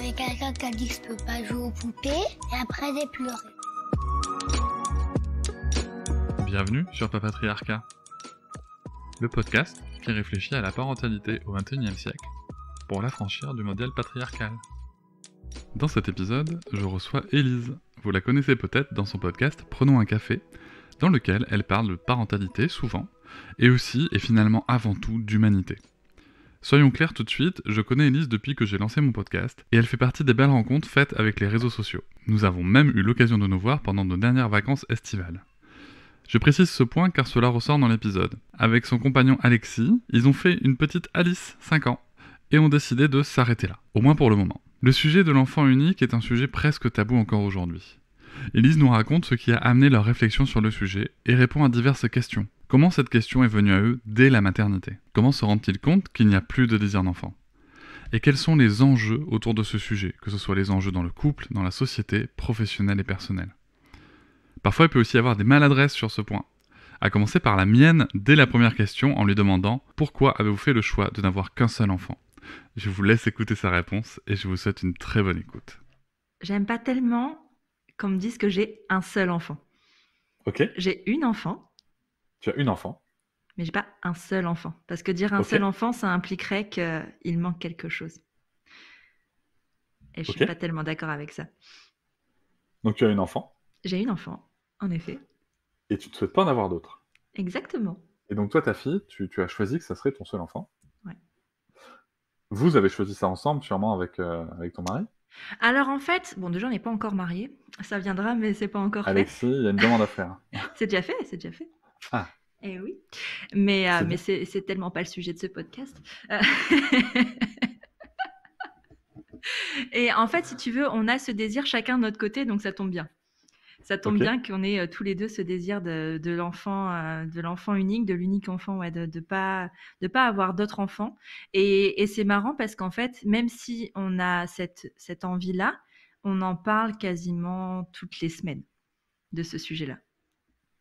avait quelqu'un qui a dit que je peux pas jouer aux poupées, et après j'ai pleuré. Bienvenue sur Papatriarcat, le podcast qui réfléchit à la parentalité au XXIe siècle pour l'affranchir du modèle patriarcal. Dans cet épisode, je reçois Élise. Vous la connaissez peut-être dans son podcast Prenons un café, dans lequel elle parle de parentalité souvent, et aussi et finalement avant tout d'humanité. Soyons clairs tout de suite, je connais Élise depuis que j'ai lancé mon podcast, et elle fait partie des belles rencontres faites avec les réseaux sociaux. Nous avons même eu l'occasion de nous voir pendant nos dernières vacances estivales. Je précise ce point car cela ressort dans l'épisode. Avec son compagnon Alexis, ils ont fait une petite Alice, 5 ans, et ont décidé de s'arrêter là, au moins pour le moment. Le sujet de l'enfant unique est un sujet presque tabou encore aujourd'hui. Élise nous raconte ce qui a amené leur réflexion sur le sujet et répond à diverses questions. Comment cette question est venue à eux dès la maternité? Comment se rendent-ils compte qu'il n'y a plus de désir d'enfant? Et quels sont les enjeux autour de ce sujet, que ce soit les enjeux dans le couple, dans la société, professionnelle et personnelle? Parfois, il peut aussi y avoir des maladresses sur ce point. À commencer par la mienne dès la première question en lui demandant « Pourquoi avez-vous fait le choix de n'avoir qu'un seul enfant ?» Je vous laisse écouter sa réponse et je vous souhaite une très bonne écoute. J'aime pas tellement qu'on me dise que j'ai un seul enfant. Ok, J'ai une enfant, tu as une enfant. mais j'ai pas un seul enfant. Parce que dire un seul enfant, ça impliquerait qu'il manque quelque chose. Et je suis pas tellement d'accord avec ça. Donc tu as une enfant J'ai une enfant, en effet. et tu ne souhaites pas en avoir d'autres. Exactement. Et donc toi, ta fille, tu as choisi que ça serait ton seul enfant. Ouais. Vous avez choisi ça ensemble, sûrement avec ton mari. Alors en fait, bon déjà on n'est pas encore mariés. Ça viendra, mais c'est pas encore Alexis, il y a une demande à faire. C'est déjà fait. Ah. Eh oui. Mais C'est c'est tellement pas le sujet de ce podcast. Et en fait, si tu veux, on a ce désir chacun de notre côté, donc ça tombe bien. Ça tombe bien qu'on ait tous les deux ce désir de l'enfant unique, de l'unique enfant, ouais, de pas avoir d'autres enfants. Et c'est marrant parce qu'en fait, même si on a cette envie-là, on en parle quasiment toutes les semaines de ce sujet-là.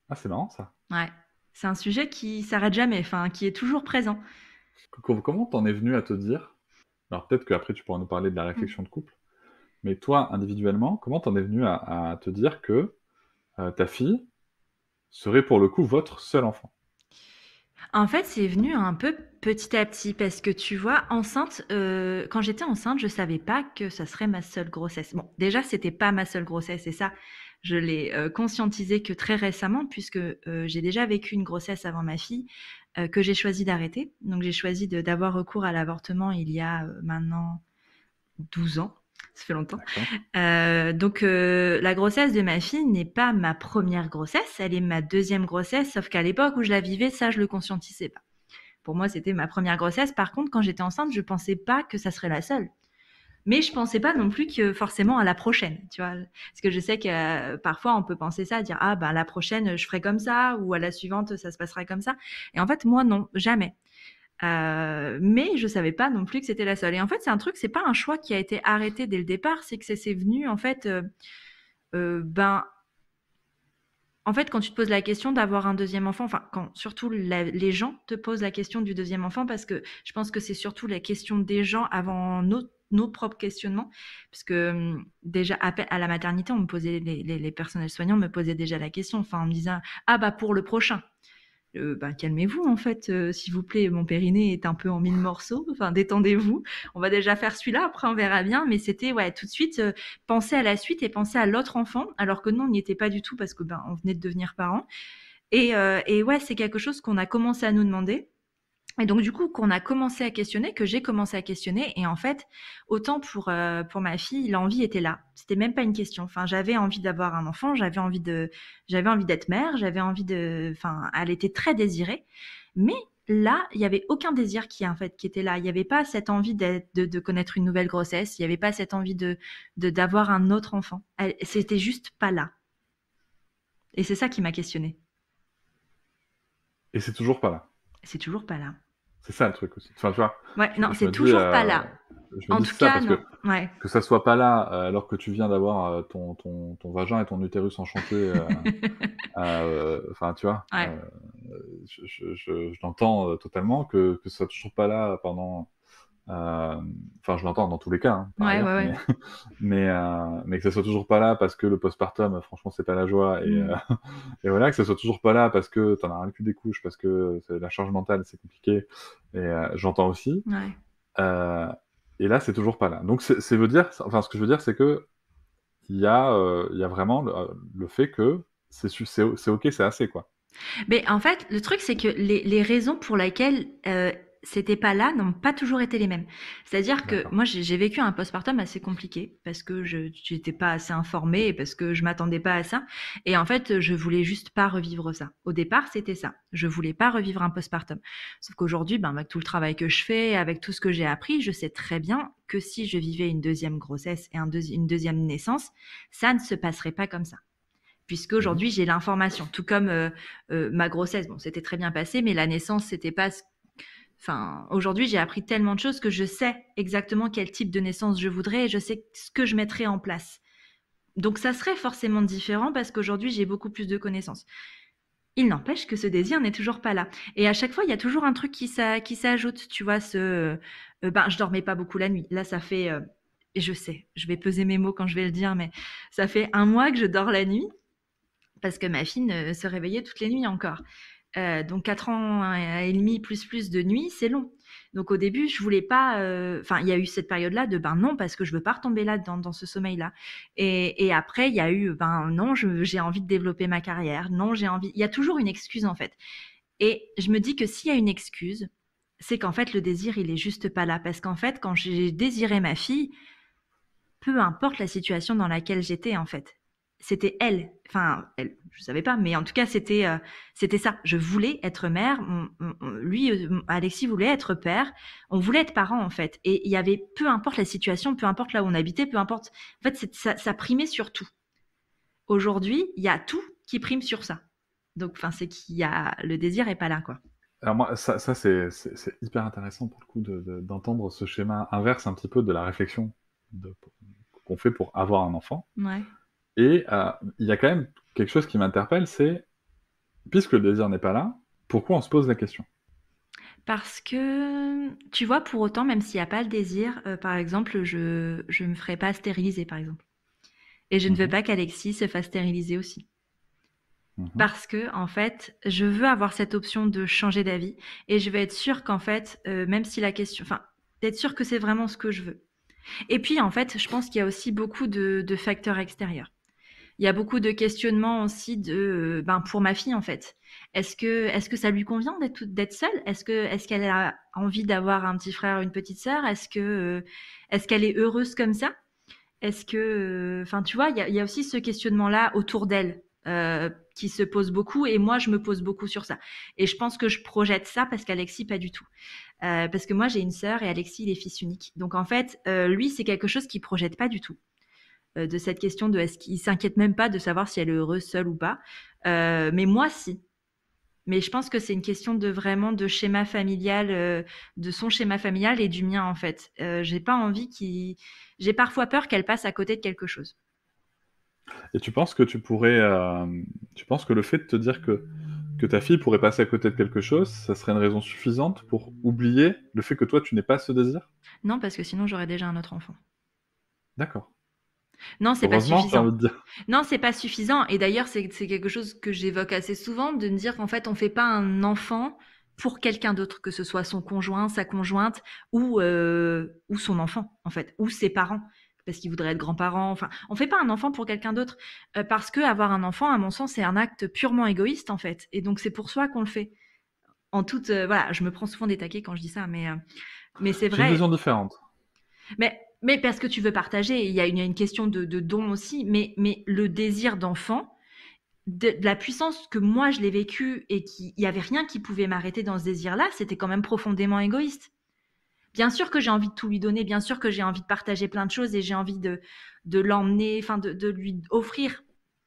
Ah, c'est marrant ça. Ouais, c'est un sujet qui s'arrête jamais, enfin qui est toujours présent. Comment t'en es venu à te dire, alors peut-être qu'après tu pourras nous parler de la réflexion de couple, mais toi, individuellement, comment t'en es venu à te dire que ta fille serait pour le coup votre seul enfant? En fait, c'est venu un peu petit à petit parce que tu vois, enceinte, quand j'étais enceinte, je savais pas que ça serait ma seule grossesse. Bon, déjà, c'était pas ma seule grossesse et ça, je l'ai conscientisé que très récemment puisque j'ai déjà vécu une grossesse avant ma fille que j'ai choisi d'arrêter. Donc, j'ai choisi d'avoir recours à l'avortement il y a maintenant 12 ans. Ça fait longtemps. Donc, la grossesse de ma fille n'est pas ma première grossesse, elle est ma deuxième grossesse, sauf qu'à l'époque où je la vivais, ça, je le conscientisais pas. Pour moi, c'était ma première grossesse. Par contre, quand j'étais enceinte, je pensais pas que ça serait la seule. Mais je pensais pas non plus que forcément à la prochaine, tu vois. Parce que je sais que parfois, on peut penser ça, dire, ah, ben, la prochaine, je ferai comme ça, ou à la suivante, ça se passera comme ça. Et en fait, moi, non, jamais. Mais je savais pas non plus que c'était la seule. Et en fait, c'est un truc, c'est pas un choix qui a été arrêté dès le départ, c'est que c'est venu en fait, en fait, quand tu te poses la question d'avoir un deuxième enfant, enfin, quand surtout les gens te posent la question du deuxième enfant, parce que je pense que c'est surtout la question des gens avant nos propres questionnements, parce que déjà à la maternité, on me posait les personnels soignants me posaient déjà la question, enfin en me disant ah bah pour le prochain. Calmez-vous en fait, s'il vous plaît, mon périnée est un peu en 1000 morceaux, enfin détendez-vous, on va déjà faire celui-là, après on verra bien, mais c'était ouais tout de suite penser à la suite et penser à l'autre enfant, alors que non, on n'y était pas du tout parce que on venait de devenir parents, et ouais, c'est quelque chose qu'on a commencé à nous demander. Et donc du coup qu'on a commencé à questionner, que j'ai commencé à questionner, et en fait autant pour ma fille, l'envie était là, c'était même pas une question. Enfin, j'avais envie d'avoir un enfant, j'avais envie d'être mère, enfin, elle était très désirée, mais là il y avait aucun désir qui était là. Il y avait pas cette envie de connaître une nouvelle grossesse, il y avait pas cette envie d'avoir un autre enfant. C'était juste pas là. Et c'est ça qui m'a questionnée. Et c'est toujours pas là. C'est toujours pas là. C'est ça le truc aussi. Enfin, tu vois. Ouais, non, c'est toujours pas là. Je me dis ça parce que ça soit pas là alors que tu viens d'avoir ton vagin et ton utérus enchanté. Enfin, tu vois. Je l'entends totalement que ça soit toujours pas là pendant Enfin, je l'entends dans tous les cas, hein, par Ouais, ailleurs, ouais, ouais. mais que ça soit toujours pas là parce que le postpartum, franchement, c'est pas la joie, et voilà, que ça soit toujours pas là parce que t'en as rien le cul des couches, parce que la charge mentale, c'est compliqué, et j'entends aussi. Ouais. Euh, et là, c'est toujours pas là. Donc, enfin, ce que je veux dire, c'est que il y a vraiment le fait que c'est ok, c'est assez, quoi. Mais en fait, le truc, c'est que les raisons pour lesquelles c'était pas là n'ont pas toujours été les mêmes. C'est-à-dire que D'accord. moi, j'ai vécu un postpartum assez compliqué parce que je n'étais pas assez informée et parce que je m'attendais pas à ça. Et en fait, je voulais juste pas revivre ça. Au départ, c'était ça. Je voulais pas revivre un postpartum. Sauf qu'aujourd'hui, ben, avec tout le travail que je fais, avec tout ce que j'ai appris, je sais très bien que si je vivais une deuxième grossesse et une deuxième naissance, ça ne se passerait pas comme ça. Puisque Mhm. aujourd'hui j'ai l'information, tout comme ma grossesse, bon, c'était très bien passé, mais la naissance, c'était pas. Enfin, aujourd'hui, j'ai appris tellement de choses que je sais exactement quel type de naissance je voudrais et je sais ce que je mettrais en place. Donc, ça serait forcément différent parce qu'aujourd'hui, j'ai beaucoup plus de connaissances. Il n'empêche que ce désir n'est toujours pas là. Et à chaque fois, il y a toujours un truc qui s'ajoute. Tu vois, ben, je dormais pas beaucoup la nuit. Là, ça fait. Et je sais, je vais peser mes mots quand je vais le dire, mais ça fait 1 mois que je dors la nuit parce que ma fille se réveillait toutes les nuits encore. Donc 4 ans et demi plus de nuit, c'est long. Donc au début, je voulais pas. Enfin, il y a eu cette période-là de ben non parce que je veux pas retomber là dans ce sommeil-là. Et après, il y a eu ben non, j'ai envie de développer ma carrière. Non, j'ai envie. Il y a toujours une excuse en fait. Et je me dis que s'il y a une excuse, c'est qu'en fait le désir il est juste pas là parce qu'en fait quand j'ai désiré ma fille, peu importe la situation dans laquelle j'étais en fait. C'était elle, enfin elle, je savais pas, mais en tout cas c'était ça. Je voulais être mère, lui Alexis voulait être père, on voulait être parents en fait. Et il y avait peu importe la situation, peu importe là où on habitait, peu importe. En fait ça primait sur tout. Aujourd'hui il y a tout qui prime sur ça. Donc enfin c'est qu'il y a le désir est pas là quoi. Alors moi, ça c'est hyper intéressant pour le coup d'entendre ce schéma inverse un petit peu de la réflexion de- qu'on fait pour avoir un enfant. Ouais. Et il y a quand même quelque chose qui m'interpelle, c'est, puisque le désir n'est pas là, pourquoi on se pose la question? Parce que, tu vois, pour autant, même s'il n'y a pas le désir, par exemple, je me ferai pas stériliser, par exemple. Et je ne veux Mhm, pas qu'Alexis se fasse stériliser aussi. mhm. Parce que, en fait, je veux avoir cette option de changer d'avis. Et je veux être sûre qu'en fait, même si la question... Enfin, d'être sûre que c'est vraiment ce que je veux. Et puis, en fait, je pense qu'il y a aussi beaucoup de facteurs extérieurs. Il y a beaucoup de questionnements aussi ben pour ma fille en fait. Est-ce que ça lui convient d'être seule? Est-ce qu'elle a envie d'avoir un petit frère, une petite sœur? Est-ce qu'elle est heureuse comme ça? Enfin tu vois, il y a aussi ce questionnement-là autour d'elle qui se pose beaucoup et moi je me pose beaucoup sur ça. Et je pense que je projette ça parce qu'Alexis pas du tout. Parce que moi j'ai une sœur et Alexis il est fils unique. Donc en fait lui c'est quelque chose qu'il projette pas du tout de cette question de est-ce qu'il s'inquiète même pas de savoir si elle est heureuse seule ou pas. Mais moi, si. Mais je pense que c'est une question de vraiment de schéma familial, de son schéma familial et du mien en fait. J'ai pas envie j'ai parfois peur qu'elle passe à côté de quelque chose. Et tu penses que tu penses que le fait de te dire que ta fille pourrait passer à côté de quelque chose, ça serait une raison suffisante pour oublier le fait que toi, tu n'aies pas ce désir? Non, parce que sinon j'aurais déjà un autre enfant. D'accord. Non, c'est pas Heureusement, j'ai suffisant. envie de dire. Non, c'est pas suffisant. Et d'ailleurs, c'est quelque chose que j'évoque assez souvent, de me dire qu'en fait, on fait pas un enfant pour quelqu'un d'autre, que ce soit son conjoint, sa conjointe ou son enfant, en fait, ou ses parents, parce qu'ils voudraient être grands-parents. Enfin, on fait pas un enfant pour quelqu'un d'autre, parce que avoir un enfant, à mon sens, c'est un acte purement égoïste, en fait. Et donc, c'est pour soi qu'on le fait. En toute, voilà, je me prends souvent des taquets quand je dis ça, mais c'est J'ai une vrai. vision différente. Mais parce que tu veux partager, il y a une question de don aussi, mais le désir d'enfant, de la puissance que moi je l'ai vécu et qu'il n'y avait rien qui pouvait m'arrêter dans ce désir-là, c'était quand même profondément égoïste. Bien sûr que j'ai envie de tout lui donner, bien sûr que j'ai envie de partager plein de choses et j'ai envie de l'emmener, enfin de lui offrir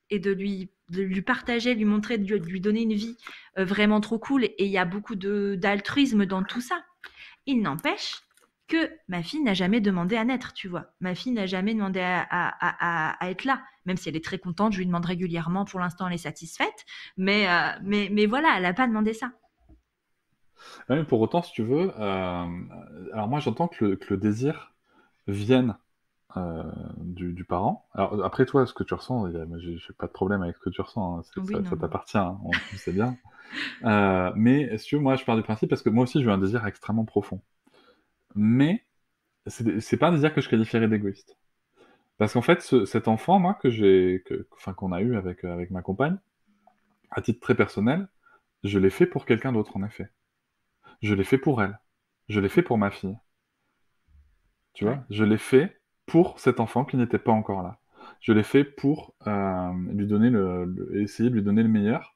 et de lui partager, lui montrer, de lui donner une vie vraiment trop cool. Et il y a beaucoup d'altruisme dans tout ça. Il n'empêche que ma fille n'a jamais demandé à naître, tu vois. Ma fille n'a jamais demandé à être là. Même si elle est très contente, je lui demande régulièrement. Pour l'instant, elle est satisfaite. Mais voilà, elle n'a pas demandé ça. Ouais, mais pour autant, si tu veux, alors moi j'entends que le désir vienne du parent. Alors après toi, ce que tu ressens, moi j'ai pas de problème avec ce que tu ressens, hein, Oui, ça non. t'appartient, hein, tu le sais bien. Mais si tu veux, moi je pars du principe, parce que moi aussi j'ai eu un désir extrêmement profond. Mais c'est pas un désir que je qualifierais d'égoïste. Parce qu'en fait, cet enfant, moi, enfin, qu'on a eu avec ma compagne, à titre très personnel, je l'ai fait pour quelqu'un d'autre, en effet. Je l'ai fait pour elle. Je l'ai fait pour ma fille. Tu Ouais. vois? Je l'ai fait pour cet enfant qui n'était pas encore là. Je l'ai fait pour lui donner essayer de lui donner le meilleur.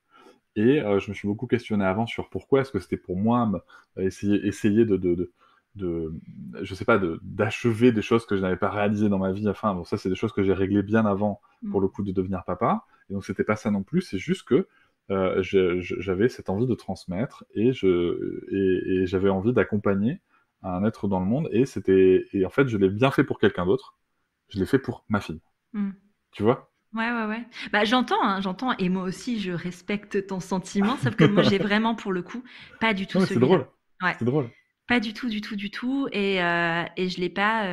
Et je me suis beaucoup questionné avant sur pourquoi est-ce que c'était pour moi, essayer de je sais pas, d'achever des choses que je n'avais pas réalisées dans ma vie. Enfin, bon, ça, c'est des choses que j'ai réglées bien avant, pour Mmh. le coup, de devenir papa. Et donc, c'était pas ça non plus. C'est juste que j'avais cette envie de transmettre et j'avais envie d'accompagner un être dans le monde. Et en fait, je l'ai bien fait pour quelqu'un d'autre. Je l'ai fait pour ma fille. Mmh. Tu vois? Ouais, ouais, ouais. Bah, j'entends, hein, j'entends et moi aussi je respecte ton sentiment, sauf que moi j'ai vraiment pour le coup pas du tout Non, mais c'est celui-là. drôle. Ouais, C'est drôle. pas du tout, du tout, du tout et je l'ai pas,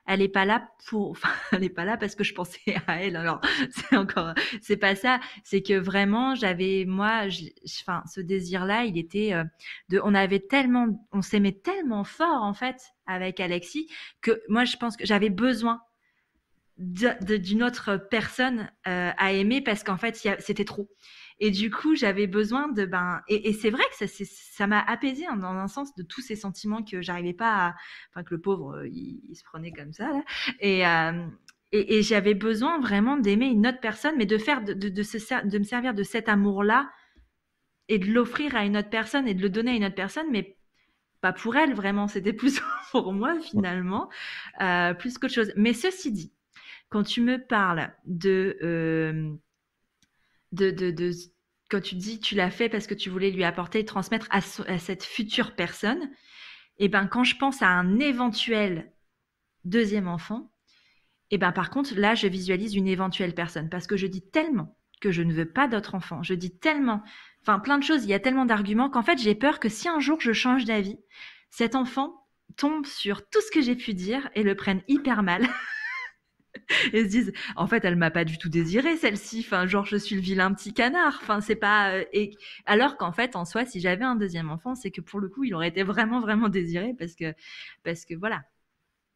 elle est pas là pour enfin, elle est pas là parce que je pensais à elle alors c'est encore c'est pas ça, c'est que vraiment j'avais moi enfin ce désir-là, il était, on s'aimait tellement fort en fait avec Alexis que moi je pense que j'avais besoin d'une autre personne à aimer parce qu'en fait c'était trop et du coup j'avais besoin de et c'est vrai que ça m'a apaisé dans un sens de tous ces sentiments que j'arrivais pas à enfin que le pauvre il se prenait comme ça là et et j'avais besoin vraiment d'aimer une autre personne mais de faire de me servir de cet amour là et de l'offrir à une autre personne et de le donner à une autre personne mais pas pour elle vraiment c'était plus pour moi finalement plus qu'autre chose mais ceci dit quand tu me parles de quand tu dis tu l'as fait parce que tu voulais lui apporter, transmettre à cette future personne, et ben quand je pense à un éventuel deuxième enfant, et ben par contre là je visualise une éventuelle personne parce que je dis tellement que je ne veux pas d'autre enfant, je dis tellement, enfin plein de choses, il y a tellement d'arguments qu'en fait j'ai peur que si un jour je change d'avis, cet enfant tombe sur tout ce que j'ai pu dire et le prenne hyper mal et se disent en fait elle m'a pas du tout désiré celle-ci enfin genre je suis le vilain petit canard enfin c'est pas et alors qu'en fait en soi si j'avais un deuxième enfant c'est que pour le coup il aurait été vraiment vraiment désiré parce que voilà.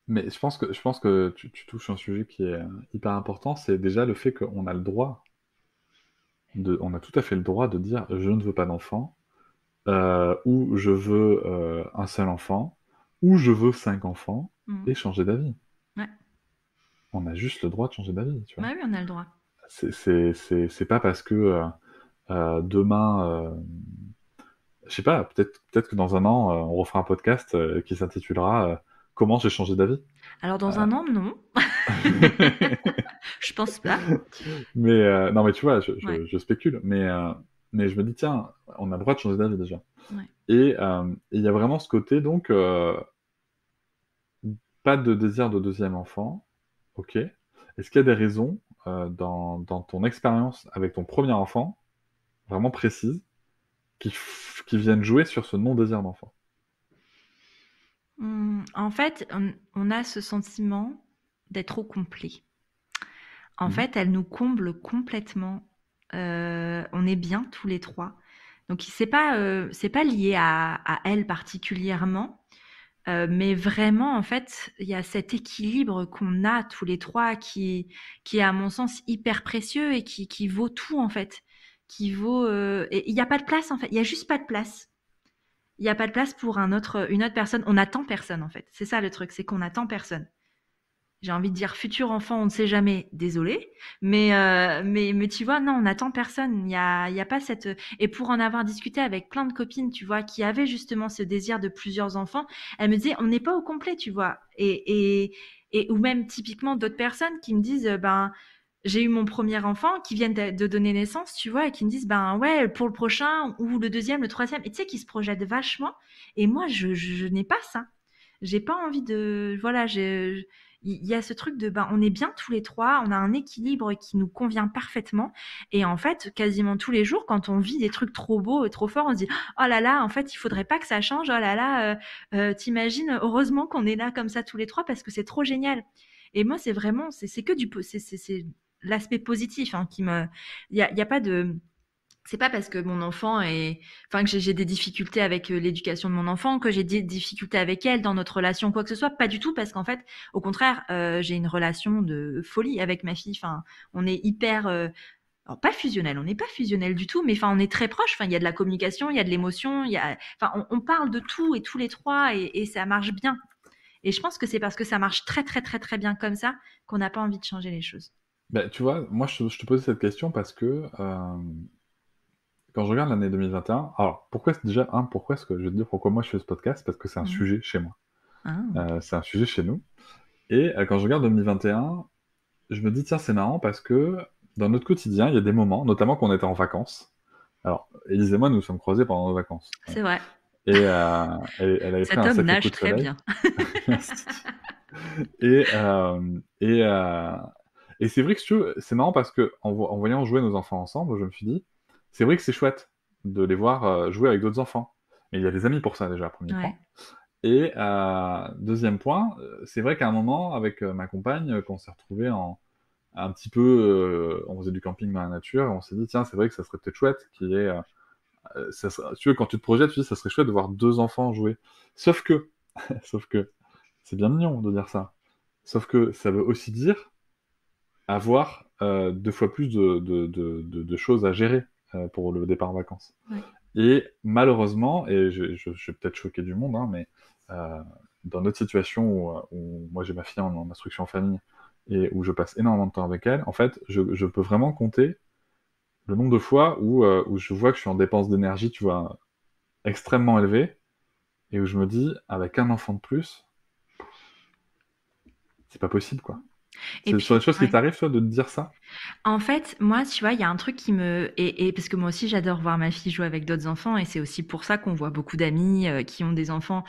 Mais je pense que tu touches un sujet qui est hyper important, c'est déjà le fait qu'on a le droit on a tout à fait le droit de dire je ne veux pas d'enfant, ou je veux un seul enfant, ou je veux 5 enfants, Mmh. et changer d'avis. Ouais. On a juste le droit de changer d'avis, tu vois. Bah oui on a le droit. C'est pas parce que demain, je sais pas, peut-être que dans un an, on refera un podcast qui s'intitulera Comment j'ai changé d'avis. Alors dans Euh, un an non. Je pense pas. Mais non, mais tu vois, Ouais. je spécule, mais je me dis, tiens, on a le droit de changer d'avis déjà. Ouais. Et il y a vraiment ce côté, donc, pas de désir de deuxième enfant, ok. Est-ce qu'il y a des raisons dans ton expérience avec ton premier enfant, vraiment précises, qui viennent jouer sur ce non-désir d'enfant? En fait on a ce sentiment d'être au complet. En Mhm. fait, elle nous comble complètement. On est bien tous les trois. Donc c'est pas lié à elle particulièrement, mais vraiment en fait, il y a cet équilibre qu'on a tous les trois qui est à mon sens hyper précieux et qui vaut tout en fait. Qui vaut et il y a pas de place en fait, il y a juste pas de place. Il y a pas de place pour une autre personne. On n'attend personne en fait. C'est ça le truc, c'est qu'on n'attend personne. J'ai envie de dire futur enfant, on ne sait jamais, désolé, mais tu vois, non, on n'attend personne. Il y a pas cette et pour en avoir discuté avec plein de copines, tu vois, qui avaient justement ce désir de plusieurs enfants, elles me disaient on n'est pas au complet, tu vois, et ou même typiquement d'autres personnes qui me disent ben j'ai eu mon premier enfant, qui viennent de donner naissance, tu vois, et qui me disent ben ouais pour le prochain ou le deuxième, le troisième, et tu sais qui se projettent vachement. Et moi je n'ai pas ça. J'ai pas envie de... Voilà, il y a ce truc de, ben, on est bien tous les trois, on a un équilibre qui nous convient parfaitement. Et en fait, quasiment tous les jours, quand on vit des trucs trop beaux et trop forts, on se dit, oh là là, en fait, il faudrait pas que ça change. Oh là là, t'imagines, heureusement qu'on est là comme ça tous les trois parce que c'est trop génial. Et moi, c'est vraiment, c'est que c'est l'aspect positif hein, qui me... Il y a pas de... C'est pas parce que mon enfant est, enfin que j'ai des difficultés avec l'éducation de mon enfant, que j'ai des difficultés avec elle dans notre relation, quoi que ce soit. Pas du tout, parce qu'en fait, au contraire, j'ai une relation de folie avec ma fille. Enfin, on est hyper, alors pas fusionnel, on n'est pas fusionnel du tout, mais enfin on est très proches. Enfin, il y a de la communication, il y a de l'émotion, il y a, enfin on parle de tout et tous les trois et ça marche bien. Et je pense que c'est parce que ça marche très très très très bien comme ça qu'on n'a pas envie de changer les choses. Ben, tu vois, moi je te posais cette question parce que quand je regarde l'année 2021, alors pourquoi est-ce que je vais te dire pourquoi moi je fais ce podcast? Parce que c'est un Mhm. sujet chez moi. Ah. C'est un sujet chez nous. Et quand je regarde 2021, je me dis, tiens, c'est marrant parce que dans notre quotidien, il y a des moments, notamment quand on était en vacances. Alors, Élise et moi, nous sommes croisés pendant nos vacances. C'est vrai. Et elle avait pris Cet un homme sacré coup nage de très soleil. bien. Merci. Et c'est vrai que si tu veux, c'est marrant parce que en voyant jouer nos enfants ensemble, je me suis dit, c'est vrai que c'est chouette de les voir jouer avec d'autres enfants. Mais il y a des amis pour ça déjà, premier point. Ouais. Et deuxième point, c'est vrai qu'à un moment, avec ma compagne, quand on s'est retrouvés un petit peu, on faisait du camping dans la nature, et on s'est dit, tiens, c'est vrai que ça serait peut-être chouette qu'il y ait, tu veux, quand tu te projettes, tu dis, ça serait chouette de voir deux enfants jouer. Sauf que, sauf que, c'est bien mignon de dire ça. Sauf que ça veut aussi dire avoir deux fois plus de choses à gérer pour le départ en vacances. Ouais. Et malheureusement, et je vais peut-être choquer du monde, hein, mais euh, dans notre situation où moi j'ai ma fille en instruction en famille et où je passe énormément de temps avec elle, en fait, je peux vraiment compter le nombre de fois où je vois que je suis en dépense d'énergie, tu vois, extrêmement élevée, et où je me dis, avec un enfant de plus, c'est pas possible, quoi. Et C'est sur des puis, choses qui ouais. t'arrivent, toi, de te dire ça? En fait, moi, tu vois, il y a un truc qui me... Et parce que moi aussi, j'adore voir ma fille jouer avec d'autres enfants, et c'est aussi pour ça qu'on voit beaucoup d'amis qui ont des enfants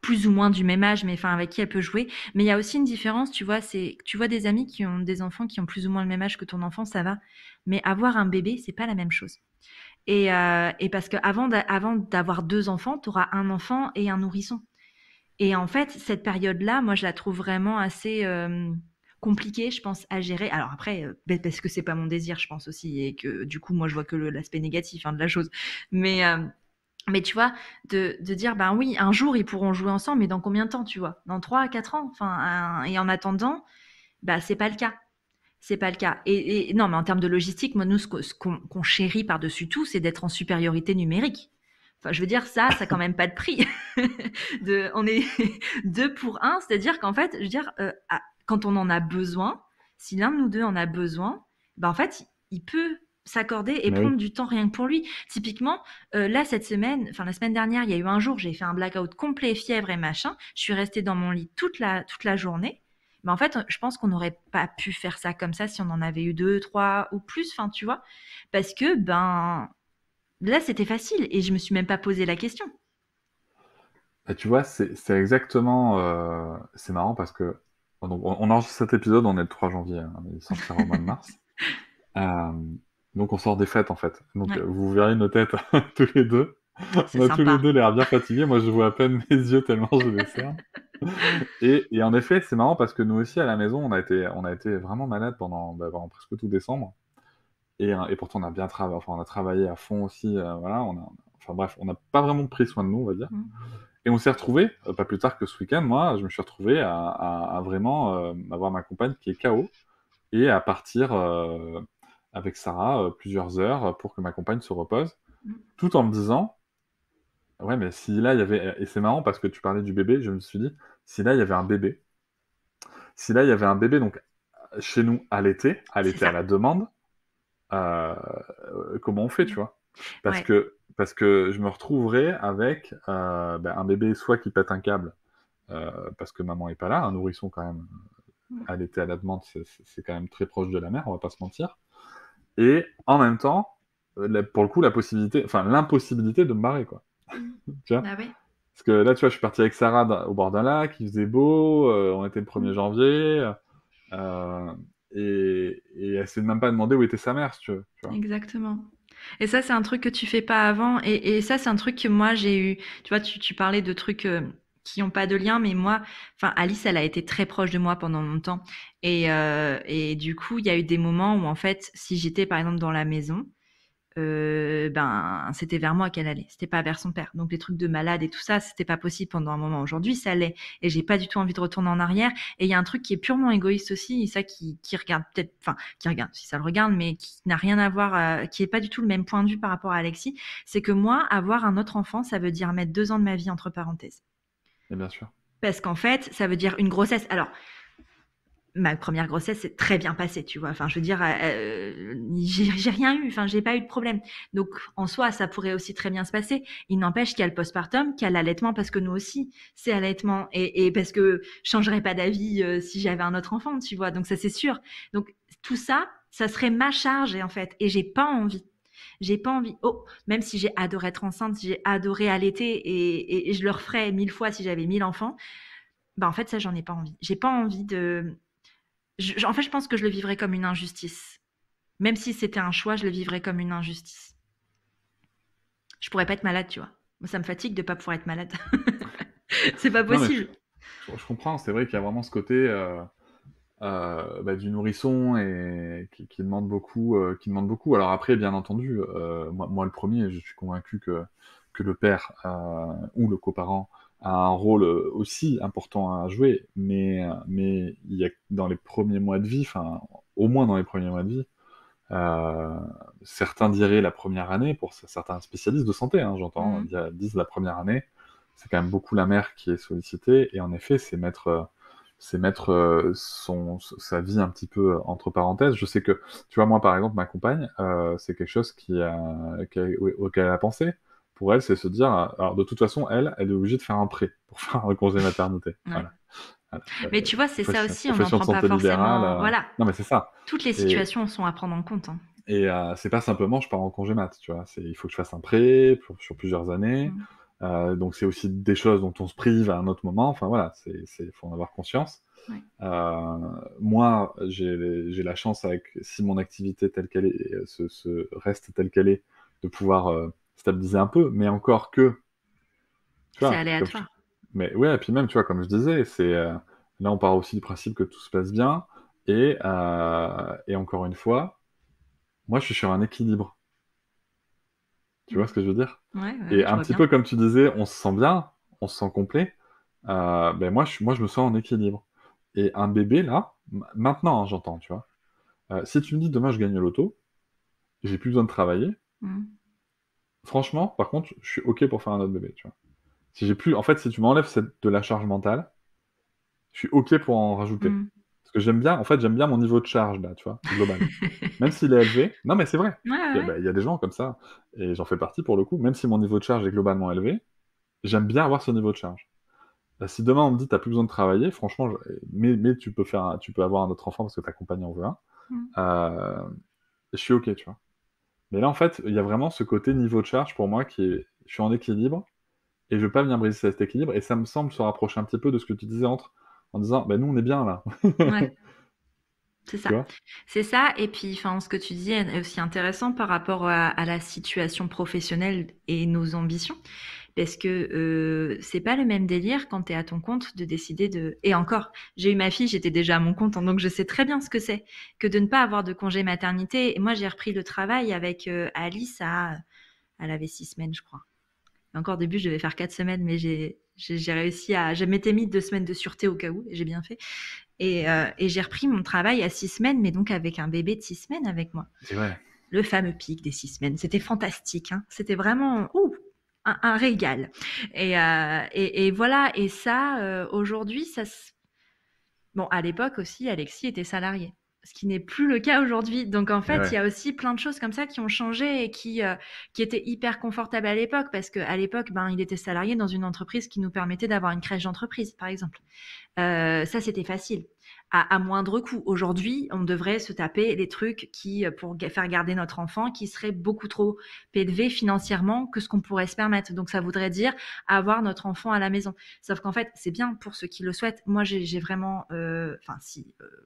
plus ou moins du même âge, mais enfin avec qui elle peut jouer. Mais il y a aussi une différence, tu vois, c'est tu vois des amis qui ont des enfants qui ont plus ou moins le même âge que ton enfant, ça va. Mais avoir un bébé, c'est pas la même chose. Et parce que avant d'avoir deux enfants, tu auras un enfant et un nourrisson. Et en fait, cette période-là, moi, je la trouve vraiment assez compliquée, je pense, à gérer. Alors après, parce que c'est pas mon désir, je pense aussi, et que du coup, moi, je vois que l'aspect négatif hein, de la chose. Mais, euh, mais tu vois, de dire, ben oui, un jour, ils pourront jouer ensemble, mais dans combien de temps, tu vois? Dans 3 à 4 ans? Enfin, et en attendant, bah, c'est pas le cas. C'est pas le cas. Et non, mais en termes de logistique, moi, nous, ce qu'on chérit par-dessus tout, c'est d'être en supériorité numérique. Enfin, je veux dire, ça a quand même pas de prix. On est deux pour un, c'est-à-dire qu'en fait, je veux dire, quand on en a besoin, si l'un de nous deux en a besoin, ben en fait, il peut s'accorder et Mais prendre oui. du temps rien que pour lui. Typiquement, là, cette semaine, enfin la semaine dernière, il y a eu un jour, j'ai fait un blackout complet, fièvre et machin. Je suis restée dans mon lit toute la journée. Mais en fait, je pense qu'on n'aurait pas pu faire ça comme ça si on en avait eu deux, trois ou plus, enfin, tu vois. Parce que, ben, là, c'était facile et je me suis même pas posé la question. Bah, tu vois, c'est exactement... c'est marrant parce que donc, on enregistre cet épisode, on est le 3 janvier, hein, il sortira au mois de mars. Euh, donc on sort des fêtes en fait. Donc Ouais, vous verrez nos têtes tous les deux. c'est On a tous les sympa. deux l'air bien fatigués. Moi je vois à peine mes yeux tellement je les serre. Et en effet, c'est marrant parce que nous aussi à la maison, on a été vraiment malades pendant presque tout décembre. Et pourtant on a bien travaillé, enfin on a travaillé à fond aussi. Voilà, enfin bref, on n'a pas vraiment pris soin de nous, on va dire. Mm. Et on s'est retrouvés, pas plus tard que ce week-end, moi, je me suis retrouvé à vraiment avoir ma compagne qui est KO et à partir avec Sarah plusieurs heures pour que ma compagne se repose, Mm. tout en me disant, ouais, mais si là il y avait, et c'est marrant parce que tu parlais du bébé, je me suis dit, si là il y avait un bébé, si là il y avait un bébé, donc chez nous à l'été C'est à ça. la demande, euh, comment on fait, tu vois? Parce Ouais. que, parce que je me retrouverais avec un bébé soit qui pète un câble, parce que maman est pas là, un nourrisson quand même, Mm. à l'été à la demande, c'est quand même très proche de la mère, on va pas se mentir. Et en même temps, pour le coup, la possibilité, enfin l'impossibilité de me barrer, quoi. Mm. Tu vois? Ah ouais. Parce que là, tu vois, je suis parti avec Sarah au bord d'un lac, il faisait beau, on était le 1er janvier, euh, et elle s'est même pas demandé où était sa mère, si tu veux, tu vois. Exactement. Et ça, c'est un truc que tu fais pas avant. Et ça, c'est un truc que moi, j'ai eu. Tu vois, tu parlais de trucs qui n'ont pas de lien, mais moi, enfin, Alice, elle a été très proche de moi pendant longtemps. Et du coup, il y a eu des moments où, en fait, si j'étais, par exemple, dans la maison, ben, c'était vers moi qu'elle allait. C'était pas vers son père. Donc, les trucs de malade et tout ça, c'était pas possible pendant un moment. Aujourd'hui, ça l'est. Et j'ai pas du tout envie de retourner en arrière. Et il y a un truc qui est purement égoïste aussi, et ça qui regarde peut-être, enfin, qui regarde, si ça le regarde, mais qui n'a rien à voir, qui est pas du tout le même point de vue par rapport à Alexis. C'est que moi, avoir un autre enfant, ça veut dire mettre 2 ans de ma vie entre parenthèses. Et bien sûr. Parce qu'en fait, ça veut dire une grossesse. Alors, ma première grossesse s'est très bien passée, tu vois. Enfin, je veux dire, j'ai rien eu. Enfin, j'ai pas eu de problème. Donc, en soi, ça pourrait aussi très bien se passer. Il n'empêche qu'il y a le postpartum, qu'il y a l'allaitement, parce que nous aussi, c'est allaitement. Et parce que je changerais pas d'avis si j'avais un autre enfant, tu vois. Donc, ça, c'est sûr. Donc, tout ça, ça serait ma charge, en fait. Et j'ai pas envie. J'ai pas envie. Oh, même si j'ai adoré être enceinte, j'ai adoré allaiter et je le referais 1000 fois si j'avais 1000 enfants. Bah, en fait, ça, j'en ai pas envie. J'ai pas envie de. En fait, je pense que je le vivrais comme une injustice. Même si c'était un choix, je le vivrais comme une injustice. Je pourrais pas être malade, tu vois. Moi, ça me fatigue de pas pouvoir être malade. C'est pas Non, mais possible. je comprends, c'est vrai qu'il y a vraiment ce côté du nourrisson et qui demande beaucoup, qui demande beaucoup. Alors après, bien entendu, moi le premier, je suis convaincu que le père ou le coparent a un rôle aussi important à jouer, mais il y a dans les premiers mois de vie, enfin au moins dans les premiers mois de vie, euh, certains diraient la première année, pour certains spécialistes de santé, hein, j'entends, Mhm. disent la première année, c'est quand même beaucoup la mère qui est sollicitée, et en effet, c'est mettre sa vie un petit peu entre parenthèses. Je sais que, tu vois, moi, par exemple, ma compagne, c'est quelque chose auquel elle a pensé. Pour elle, c'est se dire, alors de toute façon, elle est obligée de faire un prêt pour faire un congé maternité. Ouais. Voilà. Voilà. Mais tu vois, c'est ça aussi, on n'en Profession de prend pas santé libérale. forcément. Voilà. Non, mais c'est ça. Toutes les Et, situations sont à prendre en compte, hein. c'est pas simplement je pars en congé mat, tu vois. Il faut que je fasse un prêt sur plusieurs années. Mhm. Donc c'est aussi des choses dont on se prive à un autre moment. Enfin voilà, faut en avoir conscience. Ouais. Moi, j'ai la chance si mon activité telle qu'elle est reste telle qu'elle est, de pouvoir stabiliser un peu, mais encore que, tu C'est vois, aléatoire. mais ouais, et puis même, tu vois, comme je disais, là on part aussi du principe que tout se passe bien, et encore une fois, moi je suis sur un équilibre. Tu vois ce que je veux dire? Ouais, Et je un vois petit bien. peu comme tu disais, on se sent bien, on se sent complet. Ben moi, je me sens en équilibre. Et un bébé, là, maintenant, hein, j'entends, tu vois. Si tu me dis demain je gagne au loto, j'ai plus besoin de travailler. Mhm. Franchement, par contre, je suis OK pour faire un autre bébé, tu vois. Si j'ai plus, en fait, si tu m'enlèves de la charge mentale, je suis OK pour en rajouter. Mhm. Parce que j'aime bien mon niveau de charge, là, tu vois, global. Même s'il est élevé, non, mais c'est vrai. Ouais, ouais, ouais. Il y a des gens comme ça, et j'en fais partie pour le coup, même si mon niveau de charge est globalement élevé, j'aime bien avoir ce niveau de charge. Si demain on me dit t'as plus besoin de travailler, franchement, mais tu peux avoir un autre enfant parce que ta compagne en veut un, Mhm. euh, je suis OK, tu vois. Mais là, en fait, il y a vraiment ce côté niveau de charge pour moi je suis en équilibre et je veux pas venir briser cet équilibre et ça me semble se rapprocher un petit peu de ce que tu disais en disant, ben nous on est bien là, Ouais. C'est tu ça. vois. C'est ça. Et puis, enfin, ce que tu dis est aussi intéressant par rapport à la situation professionnelle et nos ambitions. Parce que c'est pas le même délire quand tu es à ton compte de décider de. Et encore, j'ai eu ma fille, j'étais déjà à mon compte, hein, donc je sais très bien ce que c'est que de ne pas avoir de congé maternité. Et moi, j'ai repris le travail avec Alice elle avait 6 semaines, je crois. Et encore au début, je devais faire 4 semaines, mais j'ai réussi à. Je m'étais mis 2 semaines de sûreté au cas où, et j'ai bien fait. Et j'ai repris mon travail à 6 semaines, mais donc avec un bébé de 6 semaines avec moi. C'est vrai. Le fameux pic des 6 semaines. C'était fantastique, hein. C'était vraiment un régal. Et voilà. Et ça, aujourd'hui, ça. Bon, à l'époque aussi, Alexis était salarié. ce qui n'est plus le cas aujourd'hui. Donc en fait, Ouais. il y a aussi plein de choses comme ça qui ont changé et qui étaient hyper confortables à l'époque, parce qu'à l'époque, il était salarié dans une entreprise qui nous permettait d'avoir une crèche d'entreprise, par exemple. Ça, c'était facile, à moindre coût. Aujourd'hui, on devrait se taper les trucs qui, pour faire garder notre enfant, qui seraient beaucoup trop élevés financièrement que ce qu'on pourrait se permettre. Donc ça voudrait dire avoir notre enfant à la maison. Sauf qu'en fait, c'est bien pour ceux qui le souhaitent. Moi, j'ai vraiment,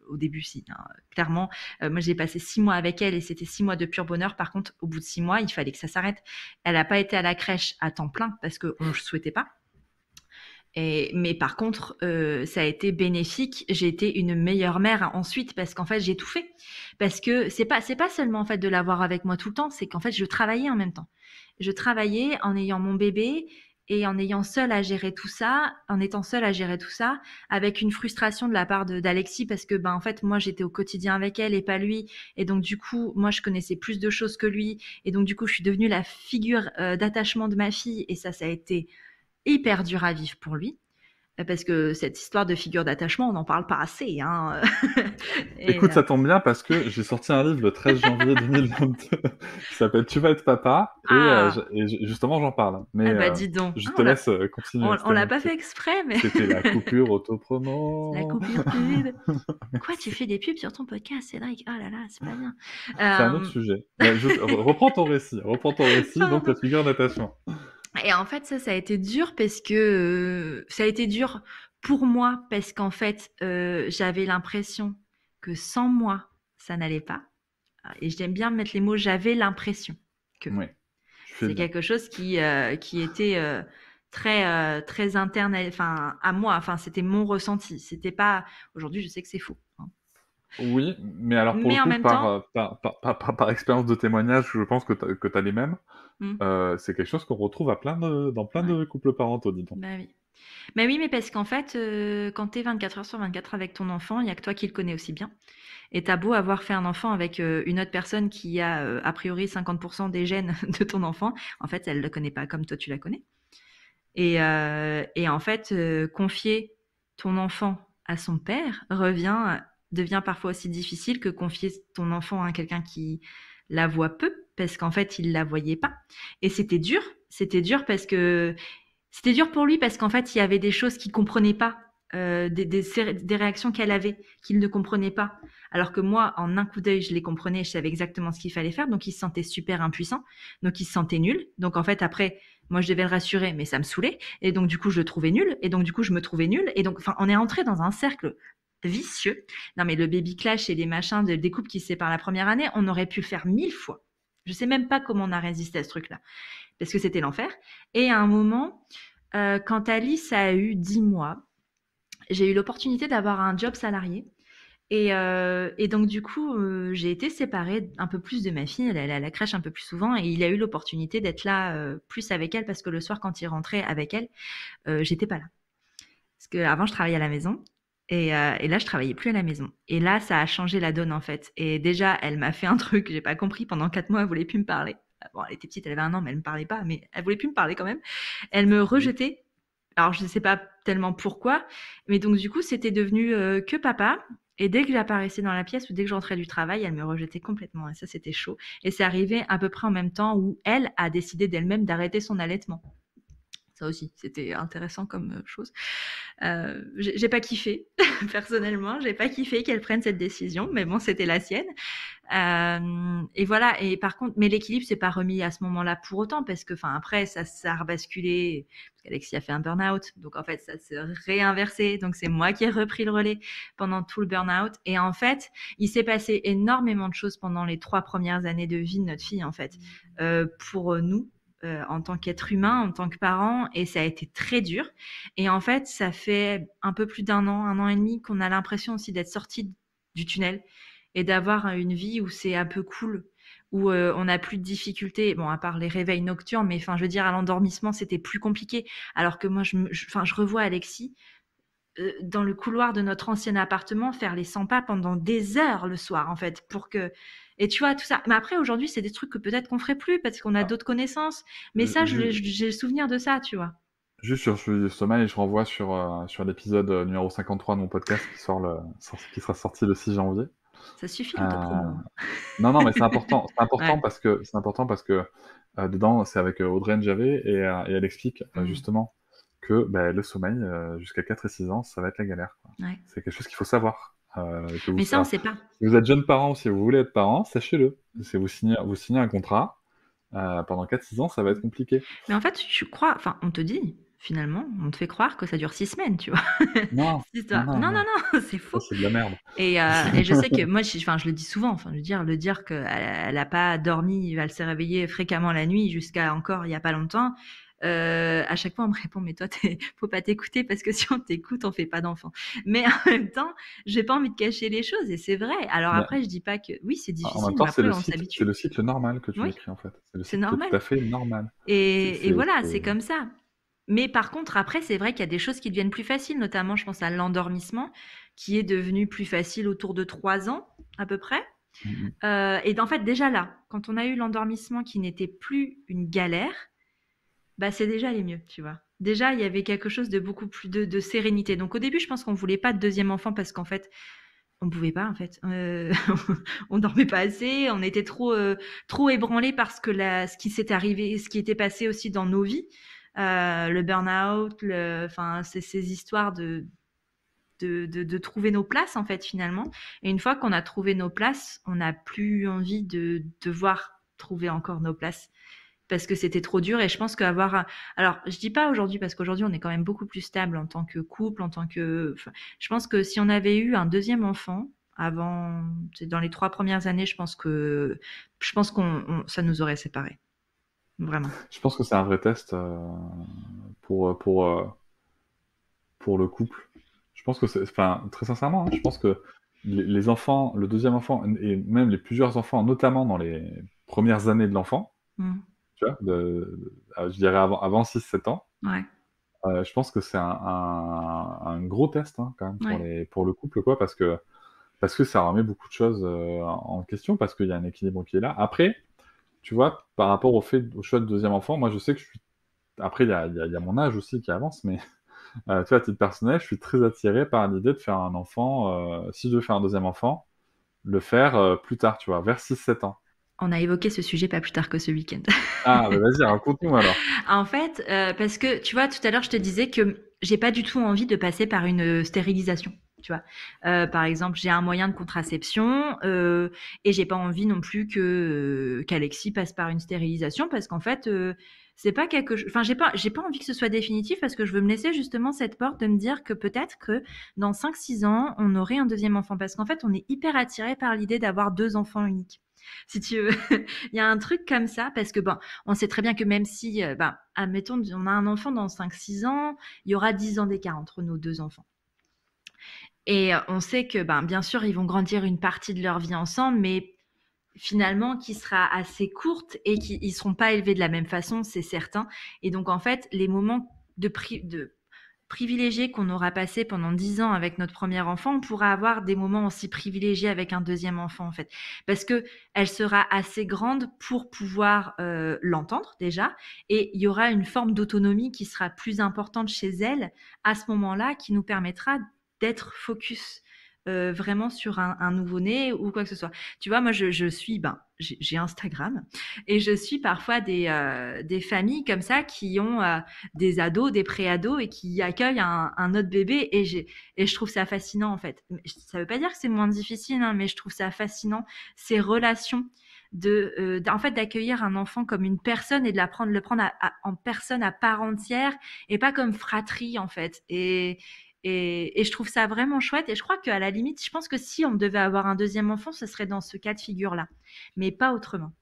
au début, si, hein, clairement, moi j'ai passé 6 mois avec elle et c'était 6 mois de pur bonheur. Par contre, au bout de 6 mois, il fallait que ça s'arrête. Elle n'a pas été à la crèche à temps plein parce qu'on ne souhaitait pas. Mais par contre, ça a été bénéfique. J'ai été une meilleure mère ensuite parce qu'en fait, j'ai tout fait. Parce que c'est pas seulement en fait de l'avoir avec moi tout le temps, c'est qu'en fait, je travaillais en même temps. Je travaillais en ayant mon bébé et en ayant seule à gérer tout ça, en étant seule à gérer tout ça, avec une frustration de la part d'Alexis parce que en fait, moi, j'étais au quotidien avec elle et pas lui, et donc du coup, moi, je connaissais plus de choses que lui, et donc du coup, je suis devenue la figure d'attachement de ma fille, et ça a été hyper dur à vivre pour lui, parce que cette histoire de figure d'attachement, on n'en parle pas assez. Hein. Écoute, ça tombe bien parce que j'ai sorti un livre le 13 janvier 2022 qui s'appelle Tu vas être papa, et justement j'en parle. Mais dis donc. je te laisse continuer. On l'a pas fait exprès, mais... C'était la coupure autopromo. La coupure pub. Quoi, tu fais des pubs sur ton podcast, Cédric? Oh là là, c'est pas bien. C'est un autre sujet. Reprends ton récit, donc la figure d'attachement. Et en fait, ça a été dur parce que ça a été dur pour moi parce qu'en fait, j'avais l'impression que sans moi, ça n'allait pas. Et j'aime bien mettre les mots, j'avais l'impression que. Oui, c'est quelque chose qui était très interne, à moi. Enfin, c'était mon ressenti. C'était pas. Aujourd'hui, je sais que c'est faux. Hein. Oui, mais alors pour le coup, par expérience de témoignage, je pense que tu as les mêmes. C'est quelque chose qu'on retrouve dans plein de couples parentaux, dis donc. Bah oui. Mais parce qu'en fait, quand tu es 24 heures sur 24 avec ton enfant, il n'y a que toi qui le connais aussi bien. Et t'as beau avoir fait un enfant avec une autre personne qui a a priori 50% des gènes de ton enfant, en fait, elle ne le connaît pas comme toi tu la connais. Et en fait, confier ton enfant à son père devient parfois aussi difficile que confier ton enfant à quelqu'un qui la voit peu, parce qu'en fait, il la voyait pas. Et c'était dur parce que c'était dur pour lui parce qu'en fait, il y avait des choses qu'il comprenait pas, des réactions qu'elle avait qu'il ne comprenait pas. Alors que moi, en un coup d'œil, je les comprenais, je savais exactement ce qu'il fallait faire. Donc, il se sentait super impuissant. Donc, il se sentait nul. Donc, en fait, après, moi, je devais le rassurer, mais ça me saoulait. Et donc, du coup, je le trouvais nul. Et donc, du coup, je me trouvais nul. Et donc, on est entré dans un cercle vicieux. Non, mais le baby clash et les machins des couples qui se séparent la première année, on aurait pu le faire 1000 fois. Je sais même pas comment on a résisté à ce truc-là. Parce que c'était l'enfer. Et à un moment, quand Alice a eu 10 mois, j'ai eu l'opportunité d'avoir un job salarié. Et donc, du coup, j'ai été séparée un peu plus de ma fille. Elle allait à la crèche un peu plus souvent et il a eu l'opportunité d'être là plus avec elle parce que le soir, quand il rentrait avec elle, j'étais pas là. Parce qu'avant, je travaillais à la maison et là, je travaillais plus à la maison. Et là, ça a changé la donne en fait. Et déjà, elle m'a fait un truc que j'ai pas compris. Pendant 4 mois, elle voulait plus me parler. Bon, elle était petite, elle avait 1 an, mais elle me parlait pas. Mais elle voulait plus me parler quand même. Elle me rejetait. Alors, je ne sais pas tellement pourquoi, mais donc du coup, c'était devenu que papa. Et dès que j'apparaissais dans la pièce ou dès que je rentrais du travail, elle me rejetait complètement. Et ça, c'était chaud. Et c'est arrivé à peu près en même temps où elle a décidé d'elle-même d'arrêter son allaitement. Ça aussi, c'était intéressant comme chose. J'ai pas kiffé, personnellement. J'ai pas kiffé qu'elle prenne cette décision, mais bon, c'était la sienne. Et voilà. Et par contre, mais l'équilibre s'est pas remis à ce moment-là pour autant, parce que, après, ça a rebasculé. Parce qu'Alexis a fait un burn-out, donc en fait, ça s'est réinversé. Donc c'est moi qui ai repris le relais pendant tout le burn-out. Et en fait, il s'est passé énormément de choses pendant les 3 premières années de vie de notre fille, en fait, pour nous. En tant qu'être humain, en tant que parent, et ça a été très dur. Et en fait, ça fait un peu plus d'1 an et demi qu'on a l'impression aussi d'être sorti du tunnel et d'avoir une vie où c'est un peu cool, où on n'a plus de difficultés, bon, à part les réveils nocturnes, mais je veux dire, à l'endormissement, c'était plus compliqué. Alors que moi, je revois Alexis dans le couloir de notre ancien appartement faire les 100 pas pendant des heures le soir, en fait, pour que... Et tu vois, tout ça. Mais après, aujourd'hui, c'est des trucs que peut-être qu'on ferait plus parce qu'on a d'autres connaissances. Mais ça, j'ai le souvenir de ça, tu vois. Juste sur le sommeil, je renvoie sur l'épisode numéro 53 de mon podcast qui sera sorti le 6 janvier. Ça suffit Euh, l'autopromo, hein. Non, non, mais c'est important. Ouais. C'est important parce que dedans, c'est avec Audrey Njavé et elle explique Mm. justement que le sommeil, jusqu'à 4 et 6 ans, ça va être la galère, quoi. Ouais. C'est quelque chose qu'il faut savoir. Mais ça, on ne sait pas. Si vous êtes jeune parent ou si vous voulez être parent, sachez-le. Si vous signez un contrat, pendant 4-6 ans, ça va être compliqué. Mais en fait, je crois, enfin, on te dit, finalement, on te fait croire que ça dure 6 semaines, tu vois. Non, Cette histoire. non, Non, non, non, non, c'est ça faux. c'est de la merde. Et je sais que moi, enfin, je le dis souvent, enfin, je veux dire, le dire qu'elle elle a pas dormi, elle s'est réveillée fréquemment la nuit jusqu'à encore il n'y a pas longtemps. À chaque fois, on me répond, mais toi, faut pas t'écouter parce que si on t'écoute, on fait pas d'enfant. Mais en même temps, j'ai pas envie de cacher les choses et c'est vrai. Alors Mais après, je dis pas que oui, c'est en même difficile, temps, mais après, on s'habitue. c'est le cycle normal que tu Oui, décris en fait. C'est le c'est cycle normal. tout à fait normal. Et voilà, c'est comme ça. Mais par contre, après, c'est vrai qu'il y a des choses qui deviennent plus faciles, notamment, je pense à l'endormissement, qui est devenu plus facile autour de 3 ans, à peu près. Mhm. Et en fait, déjà là, quand on a eu l'endormissement qui n'était plus une galère, bah, c'est déjà allé mieux, tu vois. Déjà, il y avait quelque chose de beaucoup plus de sérénité. Donc au début, je pense qu'on voulait pas de deuxième enfant parce qu'en fait, on pouvait pas en fait. On dormait pas assez, on était trop ébranlés parce que ce qui s'est arrivé, ce qui était passé aussi dans nos vies, le burn-out, enfin ces histoires de trouver nos places en fait finalement. Et une fois qu'on a trouvé nos places, on n'a plus envie de devoir trouver encore nos places parce que c'était trop dur. Et je pense alors je dis pas aujourd'hui parce qu'aujourd'hui on est quand même beaucoup plus stable en tant que couple, enfin, je pense que si on avait eu un deuxième enfant avant, dans les 3 premières années, je pense ça nous aurait séparés, vraiment. Je pense que c'est un vrai test pour, pour, euh, pour le couple. Je pense que enfin, très sincèrement, hein, je pense que les enfants, le deuxième enfant, et même les plusieurs enfants, notamment dans les premières années de l'enfant, Mm. tu vois, je dirais avant 6-7 ans, Ouais. je pense que c'est un gros test hein, quand même Ouais. pour le couple, quoi, parce que ça remet beaucoup de choses en question, parce qu'il y a un équilibre qui est là. Après, tu vois, par rapport au choix de deuxième enfant, moi je sais que je suis. Après, il y a mon âge aussi qui avance, mais tu vois, à titre personnel, je suis très attiré par l'idée de faire un enfant, si je veux faire un deuxième enfant, le faire plus tard, tu vois, vers 6-7 ans. On a évoqué ce sujet pas plus tard que ce week-end. Ah, bah vas-y, raconte-nous alors. En fait, parce que tu vois, tout à l'heure, je te disais que j'ai pas du tout envie de passer par une stérilisation. Tu vois, par exemple, j'ai un moyen de contraception et j'ai pas envie non plus qu'Alexis passe par une stérilisation parce qu'en fait, c'est pas quelque chose. Enfin, j'ai pas envie que ce soit définitif parce que je veux me laisser justement cette porte de me dire que peut-être que dans 5-6 ans, on aurait un deuxième enfant parce qu'en fait, on est hyper attiré par l'idée d'avoir 2 enfants uniques. Si tu veux, il y a un truc comme ça parce que bon, on sait très bien que même si, admettons, on a un enfant dans 5-6 ans, il y aura 10 ans d'écart entre nos 2 enfants. Et on sait que, bien sûr, ils vont grandir une partie de leur vie ensemble, mais finalement, qui sera assez courte et qui ne seront pas élevés de la même façon, c'est certain. Et donc, en fait, les moments de privilégiés qu'on aura passé pendant 10 ans avec notre premier enfant, on pourra avoir des moments aussi privilégiés avec un deuxième enfant, en fait. Parce que elle sera assez grande pour pouvoir l'entendre déjà, et il y aura une forme d'autonomie qui sera plus importante chez elle à ce moment-là, qui nous permettra d'être focus vraiment sur un nouveau-né ou quoi que ce soit. Tu vois, moi, je suis, j'ai Instagram et je suis parfois des familles comme ça qui ont des ados, des pré-ados et qui accueillent un autre bébé et je trouve ça fascinant en fait. Ça veut pas dire que c'est moins difficile, hein, mais je trouve ça fascinant ces relations en fait d'accueillir un enfant comme une personne et de le prendre en personne à part entière et pas comme fratrie en fait. Et je trouve ça vraiment chouette. Et je crois qu'à la limite, je pense que si on devait avoir un deuxième enfant, ce serait dans ce cas de figure-là, mais pas autrement.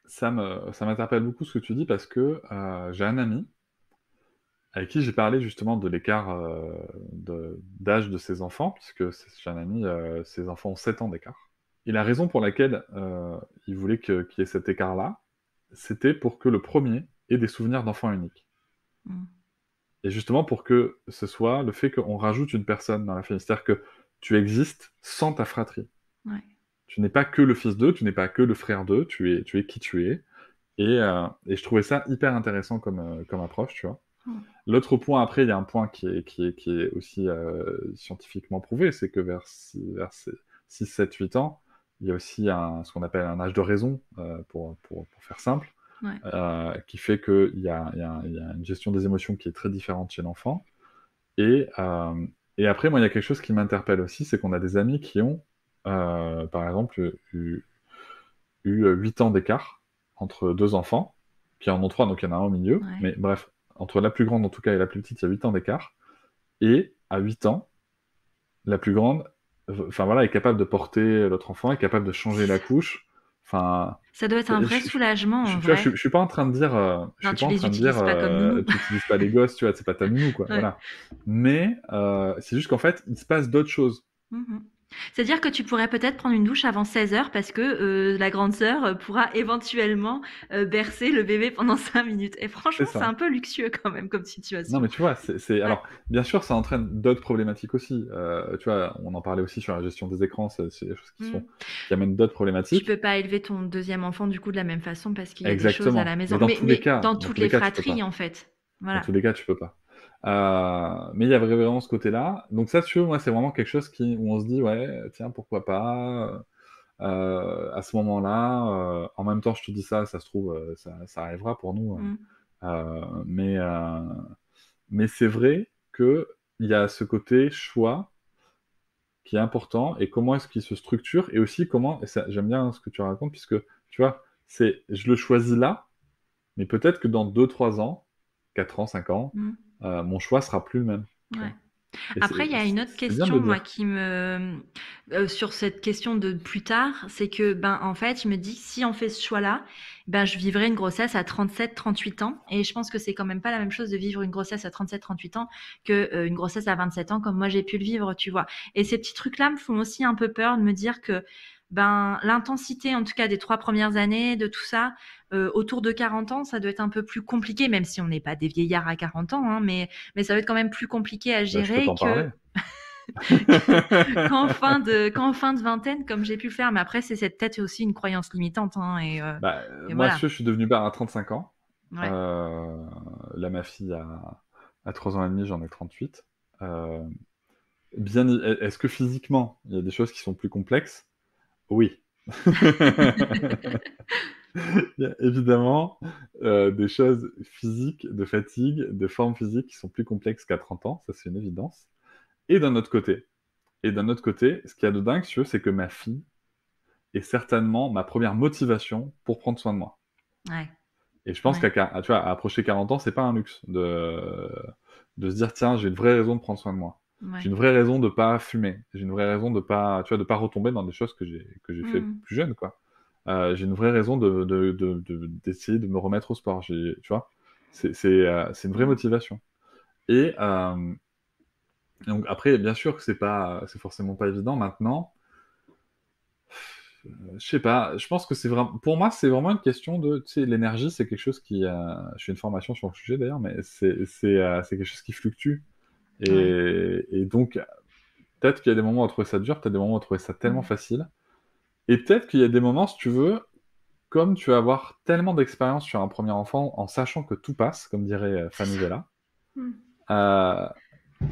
Ça m'interpelle beaucoup ce que tu dis parce que j'ai un ami avec qui j'ai parlé justement de l'écart d'âge de ses enfants, puisque j'ai un ami, ses enfants ont 7 ans d'écart. Et la raison pour laquelle il voulait qu'il y ait cet écart-là, c'était pour que le premier ait des souvenirs d'enfant unique. Mm. Et justement pour que ce soit le fait qu'on rajoute une personne dans la famille. C'est-à-dire que tu existes sans ta fratrie. Ouais. Tu n'es pas que le fils d'eux, tu n'es pas que le frère d'eux, tu es qui tu es. Et je trouvais ça hyper intéressant comme approche, tu vois. Mm. L'autre point, après, il y a un point qui est aussi scientifiquement prouvé, c'est que vers 6, 7, 8 ans, il y a aussi ce qu'on appelle un âge de raison, pour faire simple, Ouais. qui fait qu'il y a une gestion des émotions qui est très différente chez l'enfant. Et, et après, moi, il y a quelque chose qui m'interpelle aussi, c'est qu'on a des amis qui ont, par exemple, eu 8 ans d'écart entre deux enfants, qui en ont 3, donc il y en a un au milieu. Ouais. Mais bref, entre la plus grande en tout cas et la plus petite, il y a 8 ans d'écart. Et à 8 ans, la plus grande, enfin voilà, est capable de porter l'autre enfant, est capable de changer la couche. Enfin, Ça doit être un vrai je, soulagement en tu vois, vrai. je suis pas en train de dire, je Non, suis pas tu en les train de dire, utilises pas comme nounou. tu utilises pas les gosses, tu vois, c'est pas ta nounou, quoi, Ouais. voilà. Mais c'est juste qu'en fait, il se passe d'autres choses. Mhm. C'est-à-dire que tu pourrais peut-être prendre une douche avant 16 heures parce que la grande sœur pourra éventuellement bercer le bébé pendant 5 minutes. Et C'est franchement, c'est ça. un peu luxueux quand même comme Non, situation. mais tu vois, Ouais. alors, bien sûr, ça entraîne d'autres problématiques aussi. Tu vois, on en parlait aussi sur la gestion des écrans, c'est des choses Mm. qui amènent d'autres Tu problématiques. peux pas élever ton deuxième enfant du coup de la même façon parce qu'il y a des choses à la Exactement. maison. Mais dans tous les Mais cas, dans dans toutes tous les les cas, tu peux fratries pas. en fait. Dans Voilà. tous les cas, tu peux pas. Mais il y a vraiment ce côté-là. Donc ça, tu vois, moi, c'est vraiment quelque chose où on se dit, ouais, tiens, pourquoi pas, à ce moment-là. En même temps, je te dis ça se trouve, ça arrivera pour nous. Mm. Mais, c'est vrai qu'il y a ce côté choix qui est important et comment est-ce qu'il se structure et aussi comment, et ça, j'aime bien ce que tu racontes, puisque, tu vois, je le choisis là, mais peut-être que dans 2, 3 ans, 4 ans, 5 ans, Mm. mon choix sera plus le même. Tu Ouais. vois. Et Après, il y a une autre c'est bien de question, le moi, dire. qui me sur cette question de plus tard, c'est que, ben, en fait, je me dis, si on fait ce choix-là, ben, je vivrai une grossesse à 37, 38 ans, et je pense que c'est quand même pas la même chose de vivre une grossesse à 37, 38 ans que une grossesse à 27 ans, comme moi j'ai pu le vivre, tu vois. Et ces petits trucs-là me font aussi un peu peur de me dire que, ben, l'intensité, en tout cas, des 3 premières années, de tout ça, autour de 40 ans, ça doit être un peu plus compliqué, même si on n'est pas des vieillards à 40 ans, hein, mais ça va être quand même plus compliqué à Bah, je peux gérer t'en parler. qu'en fin de vingtaine, comme j'ai pu le faire. Mais après, c'est cette tête aussi une croyance limitante, hein, Bah, et moi, voilà. je suis devenu père à 35 ans. Ouais. Là, ma fille a 3 ans et demi, j'en ai 38. Euh, est-ce que physiquement, il y a des choses qui sont plus complexes? Oui. Il y a évidemment des choses physiques, de fatigue, de forme physique qui sont plus complexes qu'à 30 ans, ça c'est une évidence. Et d'un autre côté, ce qu'il y a de dingue, si tu veux, c'est que ma fille est certainement ma première motivation pour prendre soin de moi. Ouais. Et je pense Ouais. tu vois, à approcher 40 ans, c'est pas un luxe de se dire, tiens, j'ai une vraie raison de prendre soin de moi. Ouais. J'ai une vraie raison de pas fumer. J'ai une vraie raison de pas, tu vois, de pas retomber dans des choses que j'ai fait Mm. plus jeune, quoi. J'ai une vraie raison d'essayer de me remettre au sport. Tu vois, c'est une vraie Mm. motivation. Et donc après, bien sûr que c'est forcément pas évident maintenant. Je sais pas, je pense que c'est vraiment, pour moi, c'est vraiment une question de, tu sais, l'énergie, c'est quelque chose je fais une formation sur le sujet d'ailleurs, mais c'est quelque chose qui fluctue. Ouais. Et donc, peut-être qu'il y a des moments où on va trouver ça dur, peut-être des moments où on va trouver ça tellement Mm. facile. Et peut-être qu'il y a des moments, si tu veux, comme tu vas avoir tellement d'expérience sur un premier enfant, en sachant que tout passe, comme dirait C'est Fanny ça. Vella, Mm. euh,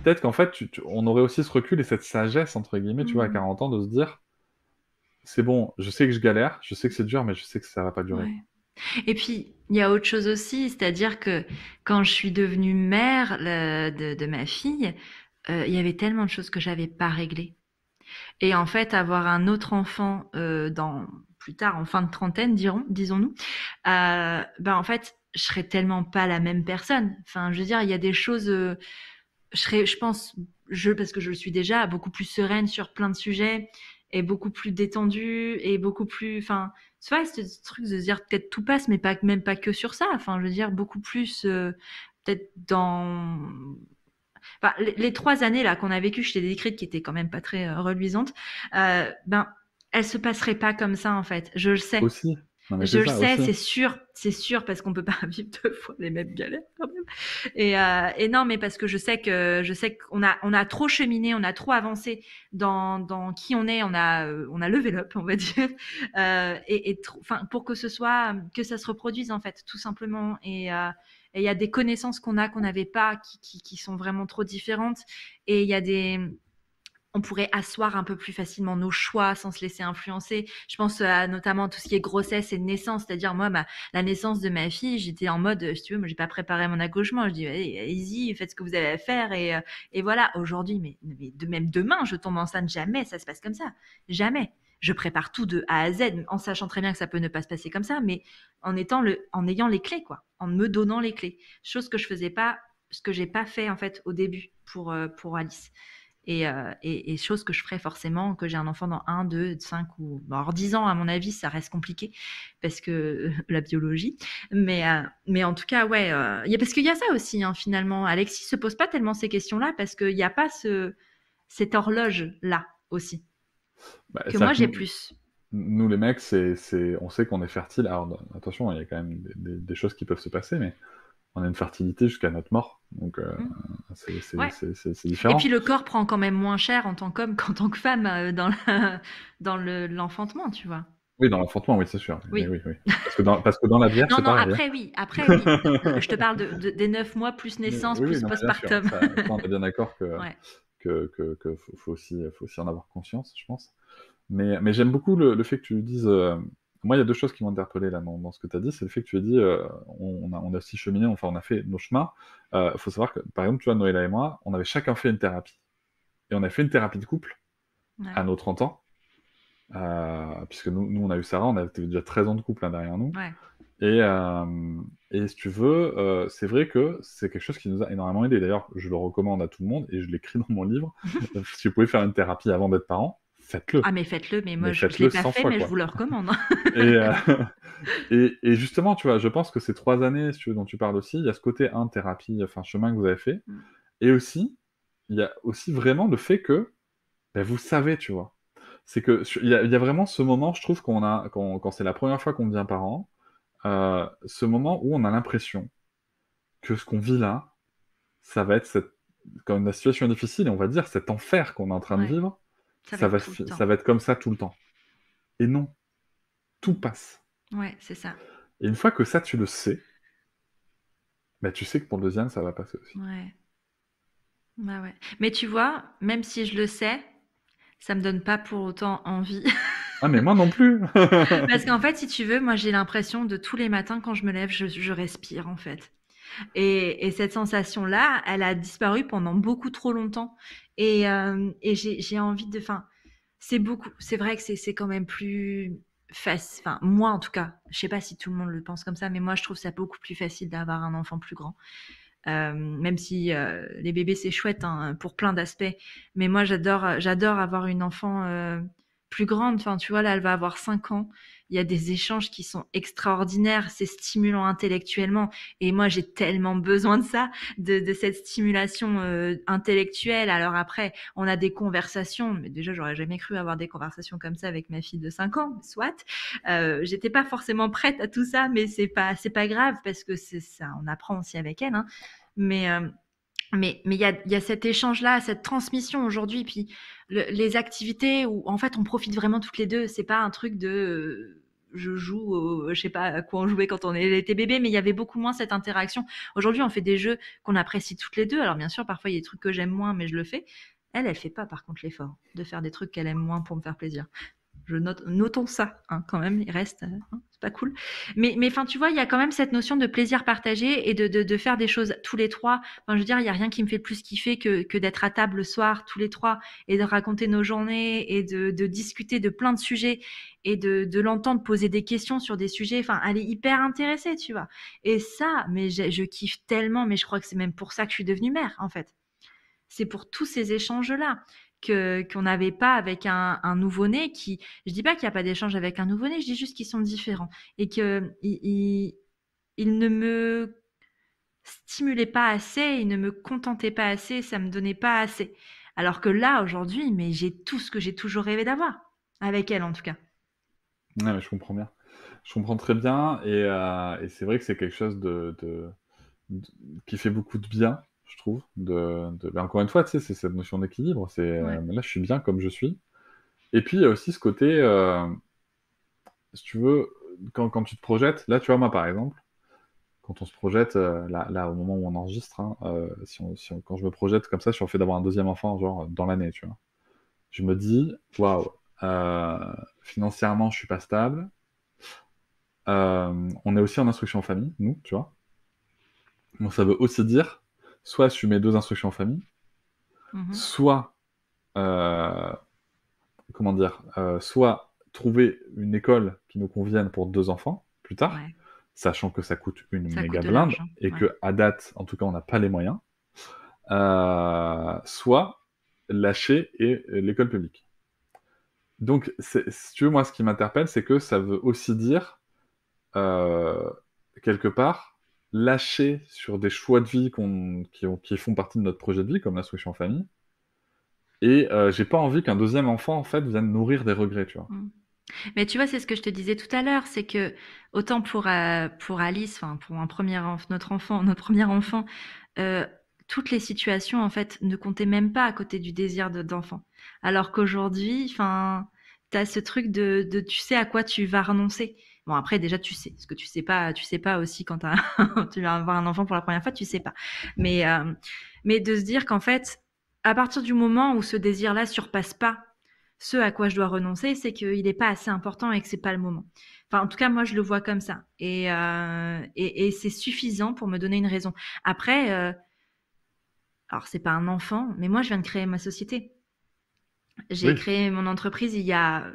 peut-être qu'en fait, on aurait aussi ce recul et cette sagesse, entre guillemets, tu vois, à Mm. 40 ans, de se dire, c'est bon, je sais que je galère, je sais que c'est dur, mais je sais que ça va pas durer. Ouais. Et puis, il y a autre chose aussi, c'est-à-dire que quand je suis devenue mère de ma fille, il y avait tellement de choses que j'avais pas réglées. Et en fait, avoir un autre enfant plus tard, en fin de trentaine, disons-nous, ben en fait, je serais tellement pas la même personne. Enfin, je veux dire, il y a des choses, je pense, parce que je le suis déjà, beaucoup plus sereine sur plein de sujets et beaucoup plus détendue et beaucoup plus, enfin, tu vois, ce truc de se dire peut-être tout passe, mais pas même pas que sur ça. Enfin, je veux dire beaucoup plus peut-être dans enfin, les 3 années là qu'on a vécues, je t'ai décrites qui étaient quand même pas très reluisantes, ben elles se passeraient pas comme ça en fait. Je le sais. Aussi. Non, mais Je c'est le ça, sais, aussi. c'est sûr, parce qu'on peut pas vivre 2 fois les mêmes galères quand même. Et non, mais parce que je sais qu'on a trop cheminé, on a trop avancé dans qui on est, on a levé up, on va dire, enfin pour que que ça se reproduise en fait, tout simplement. Et il y a des connaissances qu'on n'avait pas, qui sont vraiment trop différentes. Et il y a on pourrait asseoir un peu plus facilement nos choix sans se laisser influencer. Je pense à notamment tout ce qui est grossesse et naissance, c'est-à-dire moi, la naissance de ma fille, j'étais en mode, si tu veux, moi j'ai pas préparé mon accouchement, je dis allez-y, faites ce que vous avez à faire et voilà. Aujourd'hui, mais même demain, je tombe enceinte, jamais ça se passe comme ça, jamais. Je prépare tout de A à Z, en sachant très bien que ça peut ne pas se passer comme ça, mais en ayant les clés, quoi, en me donnant les clés, chose que je faisais pas, ce que j'ai pas fait en fait au début pour Alice. Et chose que je ferais forcément, que j'ai un enfant dans 1, 2, 5 ou... Bon, alors 10 ans, à mon avis, ça reste compliqué, parce que la biologie. Mais en tout cas, ouais, parce qu'il y a ça aussi, hein, finalement. Alexis se pose pas tellement ces questions-là, parce qu'il n'y a pas cette horloge-là aussi, Bah, que ça, moi j'ai plus. nous les mecs, on sait qu'on est fertile. Alors attention, il y a quand même des choses qui peuvent se passer, mais on a une fertilité jusqu'à notre mort. Donc Ouais. c'est Et différent. puis le corps prend quand même moins cher en tant qu'homme qu'en tant que femme dans l'enfantement, tu vois. Oui, dans l'enfantement, oui, c'est sûr. Oui. Oui. Parce que dans la bière, Non, c'est non, pareil. après oui. Je te parle des 9 mois plus naissance, Oui, plus non, mais bien sûr. postpartum. Ça, on est bien d'accord que Ouais. faut aussi en avoir conscience, je pense. Mais j'aime beaucoup le fait que tu dises. Moi, il y a deux choses qui m'ont interpellé là dans ce que tu as dit. C'est le fait que tu as dit on a aussi cheminé, enfin, on a fait nos chemins. Faut savoir que, par exemple, tu vois, Noëlla et moi, on avait chacun fait une thérapie. Et on a fait une thérapie de couple Ouais. à nos 30 ans. Puisque nous, on a eu Sarah, on avait déjà 13 ans de couple derrière nous. Ouais. Et si tu veux, c'est vrai que c'est quelque chose qui nous a énormément aidé. D'ailleurs, je le recommande à tout le monde et je l'écris dans mon livre. Si vous pouvez faire une thérapie avant d'être parent, faites-le. Ah, mais faites-le, mais moi Mais je faites-le l'ai pas 100 fait, fois, mais quoi. je vous le recommande. Et justement, tu vois, je pense que ces 3 années, si tu veux, dont tu parles aussi, il y a ce côté thérapie, enfin chemin que vous avez fait. Mm. Et aussi, il y a aussi vraiment le fait que vous savez, tu vois. C'est que il y a vraiment ce moment, je trouve, quand c'est la première fois qu'on devient parent, ce moment où on a l'impression que ce qu'on vit là, ça va être quand la situation est difficile, et on va dire cet enfer qu'on est en train de Ouais. vivre, Ça va être tout le temps. ça va être comme ça tout le temps. Et non, tout passe. Ouais, c'est ça. Et une fois que ça, tu le sais, tu sais que pour le deuxième, ça va passer aussi. Ouais. Bah ouais. Mais tu vois, même si je le sais, ça me donne pas pour autant envie. Ah, mais moi non plus. Parce qu'en fait, si tu veux, moi j'ai l'impression de tous les matins quand je me lève, je respire en fait. Et cette sensation-là, elle a disparu pendant beaucoup trop longtemps. Et j'ai envie de... Enfin, c'est vrai que c'est quand même plus facile. Enfin, moi en tout cas, je sais pas si tout le monde le pense comme ça, mais moi je trouve ça beaucoup plus facile d'avoir un enfant plus grand. Même si les bébés c'est chouette hein, pour plein d'aspects, mais moi j'adore avoir une enfant plus grande. Enfin, tu vois, là elle va avoir 5 ans. Il y a des échanges qui sont extraordinaires, c'est stimulant intellectuellement, et moi j'ai tellement besoin de ça, de cette stimulation intellectuelle. Alors après, on a des conversations, mais déjà j'aurais jamais cru avoir des conversations comme ça avec ma fille de 5 ans, soit. J'étais pas forcément prête à tout ça, mais c'est pas grave parce que c'est ça, on apprend aussi avec elle, hein. Mais il y a cet échange-là, cette transmission aujourd'hui, puis les activités où en fait on profite vraiment toutes les deux. C'est pas un truc de je joue, je sais pas à quoi on jouait quand on était bébé, mais il y avait beaucoup moins cette interaction. Aujourd'hui, on fait des jeux qu'on apprécie toutes les deux. Alors bien sûr, parfois il y a des trucs que j'aime moins, mais je le fais. Elle fait pas par contre l'effort de faire des trucs qu'elle aime moins pour me faire plaisir. Notons ça hein, quand même, il reste, hein, c'est pas cool. Mais enfin, tu vois, il y a quand même cette notion de plaisir partagé et de faire des choses tous les trois. Enfin, je veux dire, il y a rien qui me fait plus kiffer que d'être à table le soir tous les trois et de raconter nos journées et de discuter de plein de sujets et de l'entendre poser des questions sur des sujets. Enfin, elle est hyper intéressée, tu vois. Et ça, mais je kiffe tellement, mais je crois que c'est même pour ça que je suis devenue mère, en fait. C'est pour tous ces échanges-là qu'on n'avait pas avec un nouveau-né qui... Je dis pas qu'il n'y a pas d'échange avec un nouveau-né, je dis juste qu'ils sont différents et qu'ils ne me stimulaient pas assez, ils ne me contentaient pas assez, ça me donnait pas assez. Alors que là, aujourd'hui, mais j'ai tout ce que j'ai toujours rêvé d'avoir, avec elle en tout cas. Ouais, mais je comprends bien. Je comprends très bien, et c'est vrai que c'est quelque chose qui fait beaucoup de bien, je trouve. Mais encore une fois, tu sais, c'est cette notion d'équilibre. Ouais. Là, je suis bien comme je suis. Et puis, il y a aussi ce côté, si tu veux, quand tu te projettes, là, tu vois, moi, par exemple, quand on se projette, là, au moment où on enregistre, hein, quand je me projette comme ça sur le fait d'avoir un deuxième enfant, genre, dans l'année, tu vois. je me dis, waouh, financièrement, je suis pas stable. On est aussi en instruction en famille, nous, tu vois. Donc ça veut aussi dire, soit je mets 2 instructions en famille, Mhm. soit, euh, comment dire, soit trouver une école qui nous convienne pour 2 enfants plus tard, Ouais, sachant que ça coûte une ça coûte méga de blinde l'argent. et Ouais. que à date, en tout cas, on n'a pas les moyens. Soit lâcher l'école publique. Donc, si tu veux, moi, ce qui m'interpelle, c'est que ça veut aussi dire, euh, quelque part, lâcher sur des choix de vie qui font partie de notre projet de vie, comme l'instruction en famille. Et j'ai pas envie qu'un deuxième enfant, en fait, vienne nourrir des regrets, tu vois. Mm. Mais tu vois, c'est ce que je te disais tout à l'heure, c'est que autant pour Alice, enfin pour notre premier enfant, euh, toutes les situations en fait ne comptaient même pas à côté du désir d'enfant. Alors qu'aujourd'hui, enfin, t'as ce truc tu sais à quoi tu vas renoncer. Bon après déjà tu sais, ce que tu sais pas aussi quand tu vas avoir un enfant pour la première fois, tu sais pas. Mais de se dire qu'en fait, à partir du moment où ce désir-là surpasse pas ce à quoi je dois renoncer, c'est qu'il n'est pas assez important et que c'est pas le moment. Enfin, en tout cas, moi, je le vois comme ça. Et c'est suffisant pour me donner une raison. Après, alors c'est pas un enfant, mais moi, je viens de créer ma société. J'ai Oui, créé mon entreprise il y a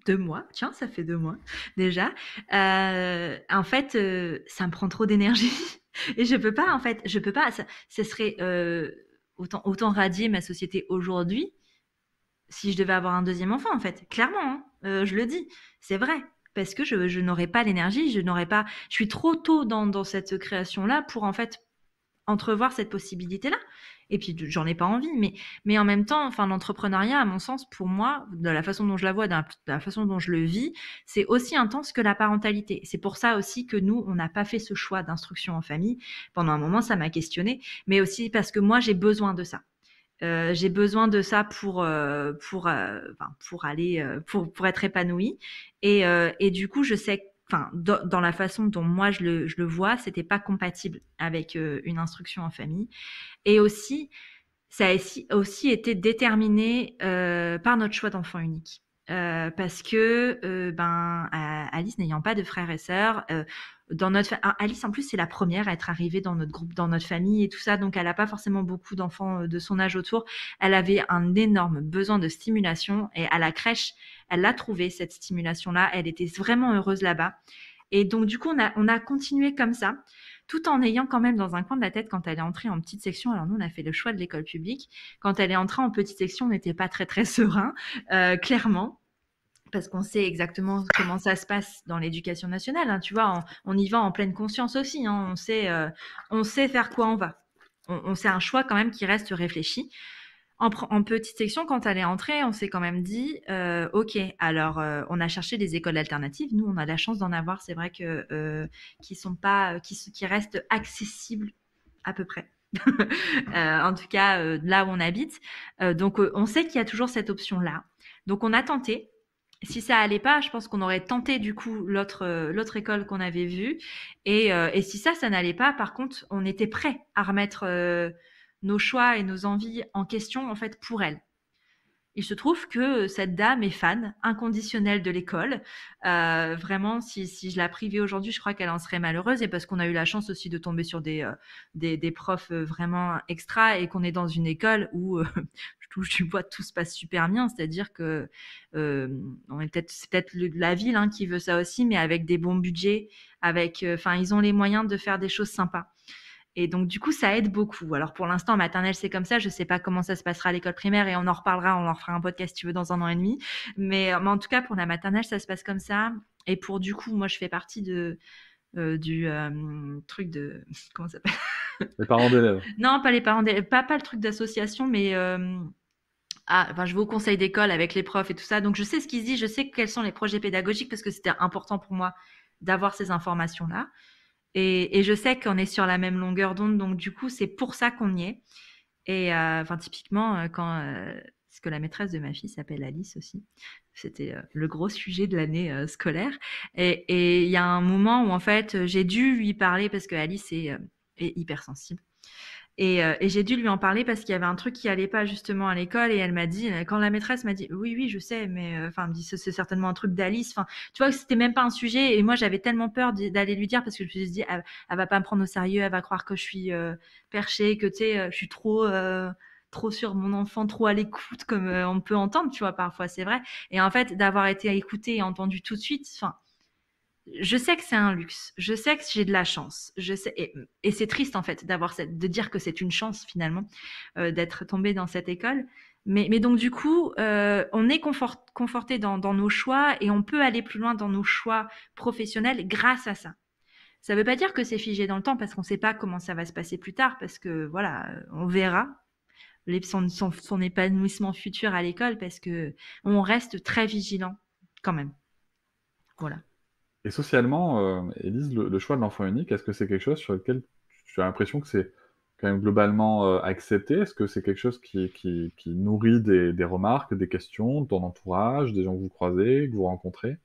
2 mois. Tiens, ça fait 2 mois déjà. En fait, ça me prend trop d'énergie et je peux pas. En fait, je peux pas. Ça serait autant radier ma société aujourd'hui si je devais avoir un deuxième enfant, en fait. Clairement, hein, je le dis, c'est vrai. Parce que je n'aurais pas l'énergie, je n'aurais pas. Je suis trop tôt dans cette création-là pour en fait entrevoir cette possibilité-là. Et puis j'en ai pas envie, mais en même temps, enfin l'entrepreneuriat, à mon sens, pour moi, de la façon dont je la vois, de la façon dont je le vis, c'est aussi intense que la parentalité. C'est pour ça aussi que nous, on n'a pas fait ce choix d'instruction en famille. Pendant un moment, ça m'a questionné, mais aussi parce que moi, j'ai besoin de ça. J'ai besoin de ça pour aller pour être épanouie et du coup je sais enfin dans la façon dont moi je le vois c'était pas compatible avec une instruction en famille et aussi ça a aussi été déterminé par notre choix d'enfant unique. Parce que Alice n'ayant pas de frères et sœurs, Alice en plus c'est la première à être arrivée dans notre groupe, dans notre famille et tout ça, donc elle n'a pas forcément beaucoup d'enfants de son âge autour. Elle avait un énorme besoin de stimulation et à la crèche, elle a trouvé cette stimulation-là. Elle était vraiment heureuse là-bas. Et donc, du coup, on a continué comme ça, tout en ayant quand même dans un coin de la tête, quand elle est entrée en petite section, alors nous, on a fait le choix de l'école publique, quand elle est entrée en petite section, on n'était pas très, très serein, clairement. Parce qu'on sait exactement comment ça se passe dans l'éducation nationale. Hein, tu vois, on y va en pleine conscience aussi. Hein, on sait faire quoi on va. C'est un choix quand même qui reste réfléchi. En petite section, quand elle est entrée, on s'est quand même dit, ok, alors on a cherché des écoles alternatives. Nous, on a la chance d'en avoir. C'est vrai que qui sont pas, qui restent accessibles à peu près. En tout cas, là où on habite. Donc, on sait qu'il y a toujours cette option-là. Donc, on a tenté. Si ça allait pas, je pense qu'on aurait tenté du coup l'autre école qu'on avait vue. Et si ça n'allait pas, par contre, on était prêt à remettre nos choix et nos envies en question en fait pour elle. Il se trouve que cette dame est fan inconditionnelle de l'école. Vraiment, si je la privais aujourd'hui, je crois qu'elle en serait malheureuse. Et parce qu'on a eu la chance aussi de tomber sur des profs vraiment extra et qu'on est dans une école où je touche du bois, tout se passe super bien. C'est-à-dire que c'est peut-être la ville hein, qui veut ça aussi, mais avec des bons budgets, enfin, ils ont les moyens de faire des choses sympas. Et donc, du coup, ça aide beaucoup. Alors, pour l'instant, maternelle, c'est comme ça. Je sais pas comment ça se passera à l'école primaire et on en reparlera. On en fera un podcast, si tu veux, dans 1 an et demi. Mais en tout cas, pour la maternelle, ça se passe comme ça. Et pour, du coup, moi, je fais partie du truc de... Comment ça s'appelle? les parents d'élèves. Non, pas les parents d'élèves. Pas le truc d'association, mais... enfin, je vais au conseil d'école avec les profs et tout ça. Donc, je sais ce qui se dit. Je sais quels sont les projets pédagogiques parce que c'était important pour moi d'avoir ces informations-là. Et je sais qu'on est sur la même longueur d'onde, donc du coup, c'est pour ça qu'on y est. Et enfin, typiquement, parce que la maîtresse de ma fille s'appelle Alice aussi. C'était le gros sujet de l'année scolaire. Et il y a un moment où en fait, j'ai dû lui parler parce que Alice est hypersensible. Et j'ai dû lui en parler parce qu'il y avait un truc qui allait pas justement à l'école et elle m'a dit, quand la maîtresse m'a dit oui oui je sais mais enfin elle me dit c'est certainement un truc d'Alice, enfin tu vois que c'était même pas un sujet et moi j'avais tellement peur d'aller lui dire parce que je me suis dit elle va pas me prendre au sérieux, elle va croire que je suis perchée, que tu sais je suis trop sur mon enfant, trop à l'écoute comme on peut entendre, tu vois, parfois c'est vrai. Et en fait d'avoir été écoutée et entendue tout de suite, enfin je sais que c'est un luxe, je sais que j'ai de la chance, je sais, et c'est triste en fait de dire que c'est une chance finalement d'être tombée dans cette école. Mais donc du coup, on est conforté dans nos choix et on peut aller plus loin dans nos choix professionnels grâce à ça. Ça ne veut pas dire que c'est figé dans le temps parce qu'on ne sait pas comment ça va se passer plus tard parce que voilà, on verra son épanouissement futur à l'école parce que on reste très vigilant quand même. Voilà. Et socialement, Élise, le choix de l'enfant unique, est-ce que c'est quelque chose sur lequel tu as l'impression que c'est quand même globalement accepté? Est-ce que c'est quelque chose qui nourrit des remarques, des questions de ton entourage, des gens que vous croisez, que vous rencontrez?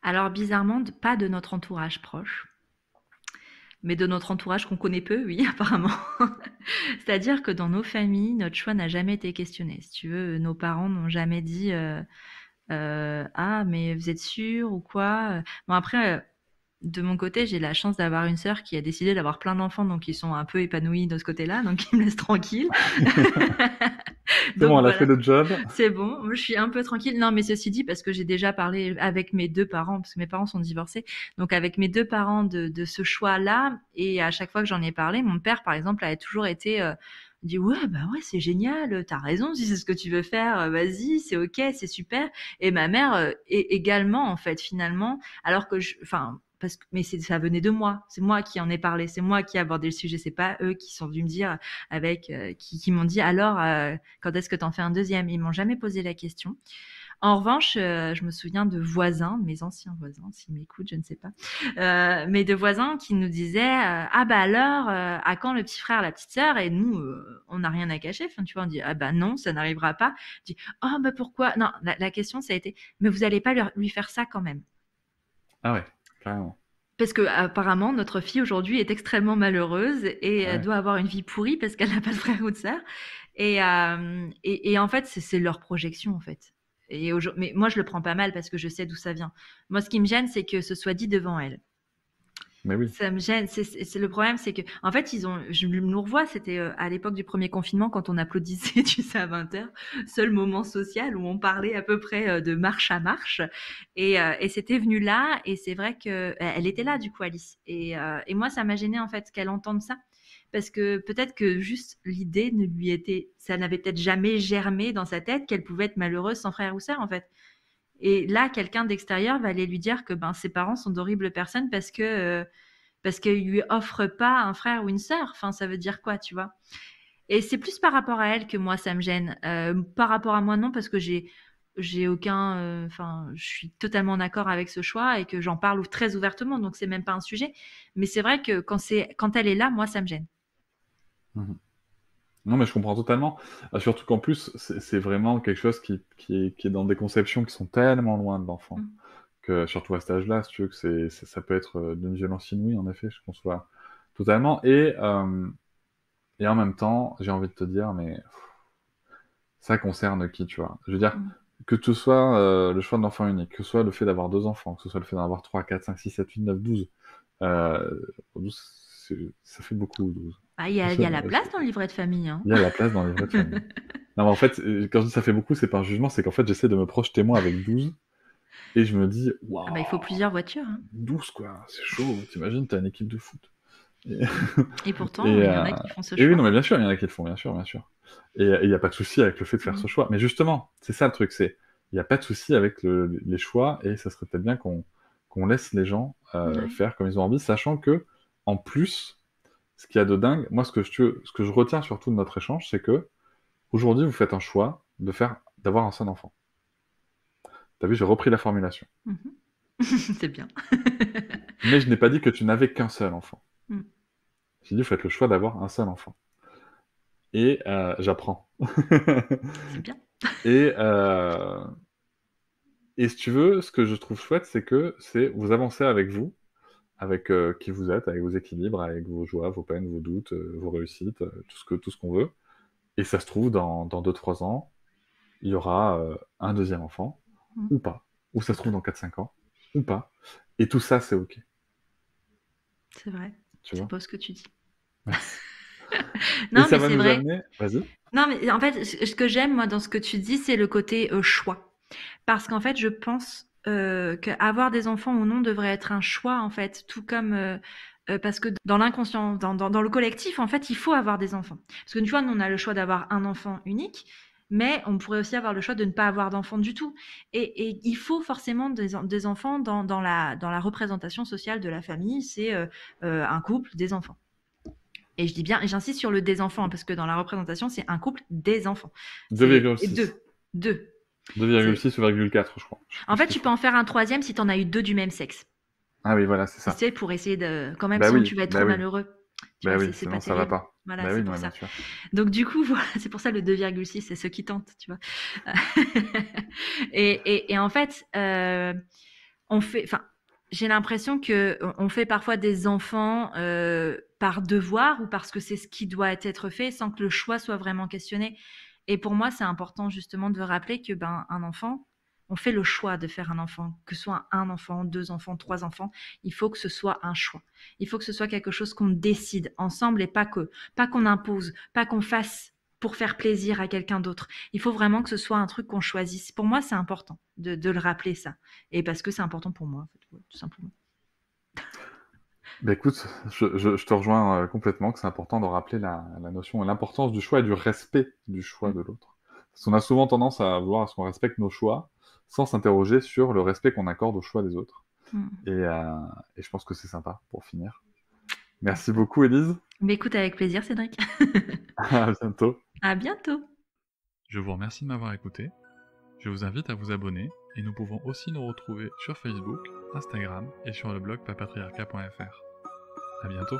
Alors bizarrement, pas de notre entourage proche, mais de notre entourage qu'on connaît peu, oui, apparemment. C'est-à-dire que dans nos familles, notre choix n'a jamais été questionné. Si tu veux, nos parents n'ont jamais dit ah, mais vous êtes sûr ou quoi? Bon, après, de mon côté, j'ai la chance d'avoir une sœur qui a décidé d'avoir plein d'enfants, donc ils sont un peu épanouis de ce côté-là, donc ils me laissent tranquille. C'est bon, Donc elle a fait voilà, le job. c'est bon, je suis un peu tranquille. Non, mais ceci dit, parce que j'ai déjà parlé avec mes deux parents, parce que mes parents sont divorcés, donc avec mes deux parents de ce choix-là, et à chaque fois que j'en ai parlé, mon père, par exemple, a toujours été dit ouais bah ouais c'est génial, t'as raison, si c'est ce que tu veux faire, vas-y, c'est ok, c'est super. Et ma mère également en fait finalement, alors que enfin parce que mais ça venait de moi, c'est moi qui en ai parlé, c'est moi qui ai abordé le sujet, c'est pas eux qui sont venus me dire avec qui m'ont dit alors quand est-ce que t'en fais un deuxième. Ils m'ont jamais posé la question. En revanche, je me souviens de voisins, mes anciens voisins, s'ils m'écoutent, je ne sais pas, mais de voisins qui nous disaient ah bah alors à quand le petit frère, la petite sœur? Et nous, on n'a rien à cacher. Enfin, tu vois, on dit ah bah non, ça n'arrivera pas. On dit oh bah pourquoi? Non, la question ça a été mais vous allez pas lui faire ça quand même? Ah ouais, carrément. Parce que apparemment notre fille aujourd'hui est extrêmement malheureuse et Ouais. doit avoir une vie pourrie parce qu'elle n'a pas de frère ou de sœur. Et en fait, c'est leur projection en fait. Mais moi, je le prends pas mal parce que je sais d'où ça vient. Moi, ce qui me gêne, c'est que ce soit dit devant elle. Mais oui. Ça me gêne. C'est le problème, c'est que, en fait, je nous revois, c'était à l'époque du premier confinement quand on applaudissait, tu sais, à 20h, seul moment social où on parlait à peu près de marche à marche. Et c'était venu là, et c'est vrai que elle était là, du coup, Alice. Et moi, ça m'a gêné en fait qu'elle entende ça. Parce que peut-être que juste l'idée ça n'avait peut-être jamais germé dans sa tête qu'elle pouvait être malheureuse sans frère ou sœur, en fait. Et là, quelqu'un d'extérieur va aller lui dire que ben ses parents sont d'horribles personnes parce qu'ils lui offrent pas un frère ou une sœur. Enfin, ça veut dire quoi, tu vois? Et c'est plus par rapport à elle que moi ça me gêne. Par rapport à moi, non, parce que j'ai aucun, enfin, je suis totalement d'accord avec ce choix et que j'en parle très ouvertement, donc c'est même pas un sujet. Mais c'est vrai que quand elle est là, moi, ça me gêne. Mhm. Non, mais je comprends totalement. Surtout qu'en plus, c'est vraiment quelque chose qui est dans des conceptions qui sont tellement loin de l'enfant. Mm. Que surtout à cet âge-là, si tu veux, que ça peut être d'une violence inouïe, en effet, je conçois totalement. Et en même temps, j'ai envie de te dire, mais ça concerne qui, tu vois? Je veux dire, Mm. que ce soit le choix de l'enfant unique, que ce soit le fait d'avoir deux enfants, que ce soit le fait d'en avoir 3, 4, 5, 6, 7, 8, 9, 12, 12, ça fait beaucoup, 12. Ah, il y a la place dans le livret de famille, hein. Il y a la place dans les vraies familles. Non, mais en fait, quand je dis ça fait beaucoup, c'est pas un jugement, c'est qu'en fait, j'essaie de me projeter moi avec 12, et je me dis, waouh, Ah bah, il faut plusieurs voitures, hein. 12 quoi, c'est chaud, t'imagines, t'as une équipe de foot. Et, Et pourtant, et, il y en a qui font ce et oui, choix. non, mais bien sûr, il y en a qui le font, bien sûr, bien sûr. Et il n'y a pas de souci avec le fait de faire ce choix. Mais justement, c'est ça le truc, il n'y a pas de souci avec les choix, et ça serait peut-être bien qu'on laisse les gens Ouais. faire comme ils ont envie, sachant que, en plus, ce qu'il y a de dingue, moi, ce que je retiens surtout de notre échange, c'est que aujourd'hui, vous faites un choix d'avoir un seul enfant. T'as vu, j'ai repris la formulation. Mhm. C'est bien. Mais je n'ai pas dit que tu n'avais qu'un seul enfant. Mm. J'ai dit, vous faites le choix d'avoir un seul enfant. Et j'apprends. C'est bien. Et, et si tu veux, ce que je trouve chouette, c'est que vous avancez avec vous avec qui vous êtes, avec vos équilibres, avec vos joies, vos peines, vos doutes, vos réussites, tout ce qu'on veut. Et ça se trouve, dans 2-3 ans, il y aura un deuxième enfant, ou pas. Ou ça se trouve dans 4-5 ans, ou pas. Et tout ça, c'est OK. C'est vrai. Tu C'est vois? beau ce que tu dis. Et Non, ça mais va c'est nous vrai. amener... Vas-y. Non, mais en fait, ce que j'aime, moi, dans ce que tu dis, c'est le côté choix. Parce qu'en fait, je pense qu'avoir des enfants ou non devrait être un choix, en fait. Tout comme... parce que dans l'inconscient, dans le collectif, en fait, il faut avoir des enfants. Parce que tu vois, nous, on a le choix d'avoir un enfant unique, mais on pourrait aussi avoir le choix de ne pas avoir d'enfant du tout. Et il faut forcément des enfants dans la représentation sociale de la famille. C'est un couple, des enfants. Et je dis bien, et j'insiste sur le des enfants, parce que dans la représentation, c'est un couple des enfants. C'est 2,6. deux. 2,6 ou 2,4, je crois. Je sais En plus fait, ce tu que peux en faire un troisième si tu en as eu deux du même sexe. Ah oui, voilà, c'est Tu ça. sais, pour essayer de... Quand même, Bah sinon oui, tu vas être bah trop oui. malheureux. Tu Bah vois, oui, c'est sinon pas ça va terrible. pas. Voilà, Bah c'est oui, pour non, ça. bien sûr. Donc du coup, voilà, c'est pour ça le 2,6, c'est ceux qui tentent, tu vois. Et en fait, on fait... Enfin, j'ai l'impression que on fait parfois des enfants par devoir ou parce que c'est ce qui doit être fait sans que le choix soit vraiment questionné. Et pour moi, c'est important justement de rappeler que un enfant, on fait le choix de faire un enfant, que ce soit un enfant, 2 enfants, 3 enfants. Il faut que ce soit un choix. Il faut que ce soit quelque chose qu'on décide ensemble et pas qu'on impose, pas qu'on fasse pour faire plaisir à quelqu'un d'autre. Il faut vraiment que ce soit un truc qu'on choisisse. Pour moi, c'est important de le rappeler ça. Et parce que c'est important pour moi, en fait, tout simplement. Bah écoute, je te rejoins complètement que c'est important de rappeler la notion et l'importance du choix et du respect du choix de l'autre. Parce qu'on a souvent tendance à vouloir qu'on respecte nos choix sans s'interroger sur le respect qu'on accorde au choix des autres. Mm. Et je pense que c'est sympa pour finir. Merci beaucoup, Élise. Mais écoute, avec plaisir, Cédric. À bientôt. À bientôt. Je vous remercie de m'avoir écouté. Je vous invite à vous abonner et nous pouvons aussi nous retrouver sur Facebook, Instagram et sur le blog papatriarca.fr. À bientôt.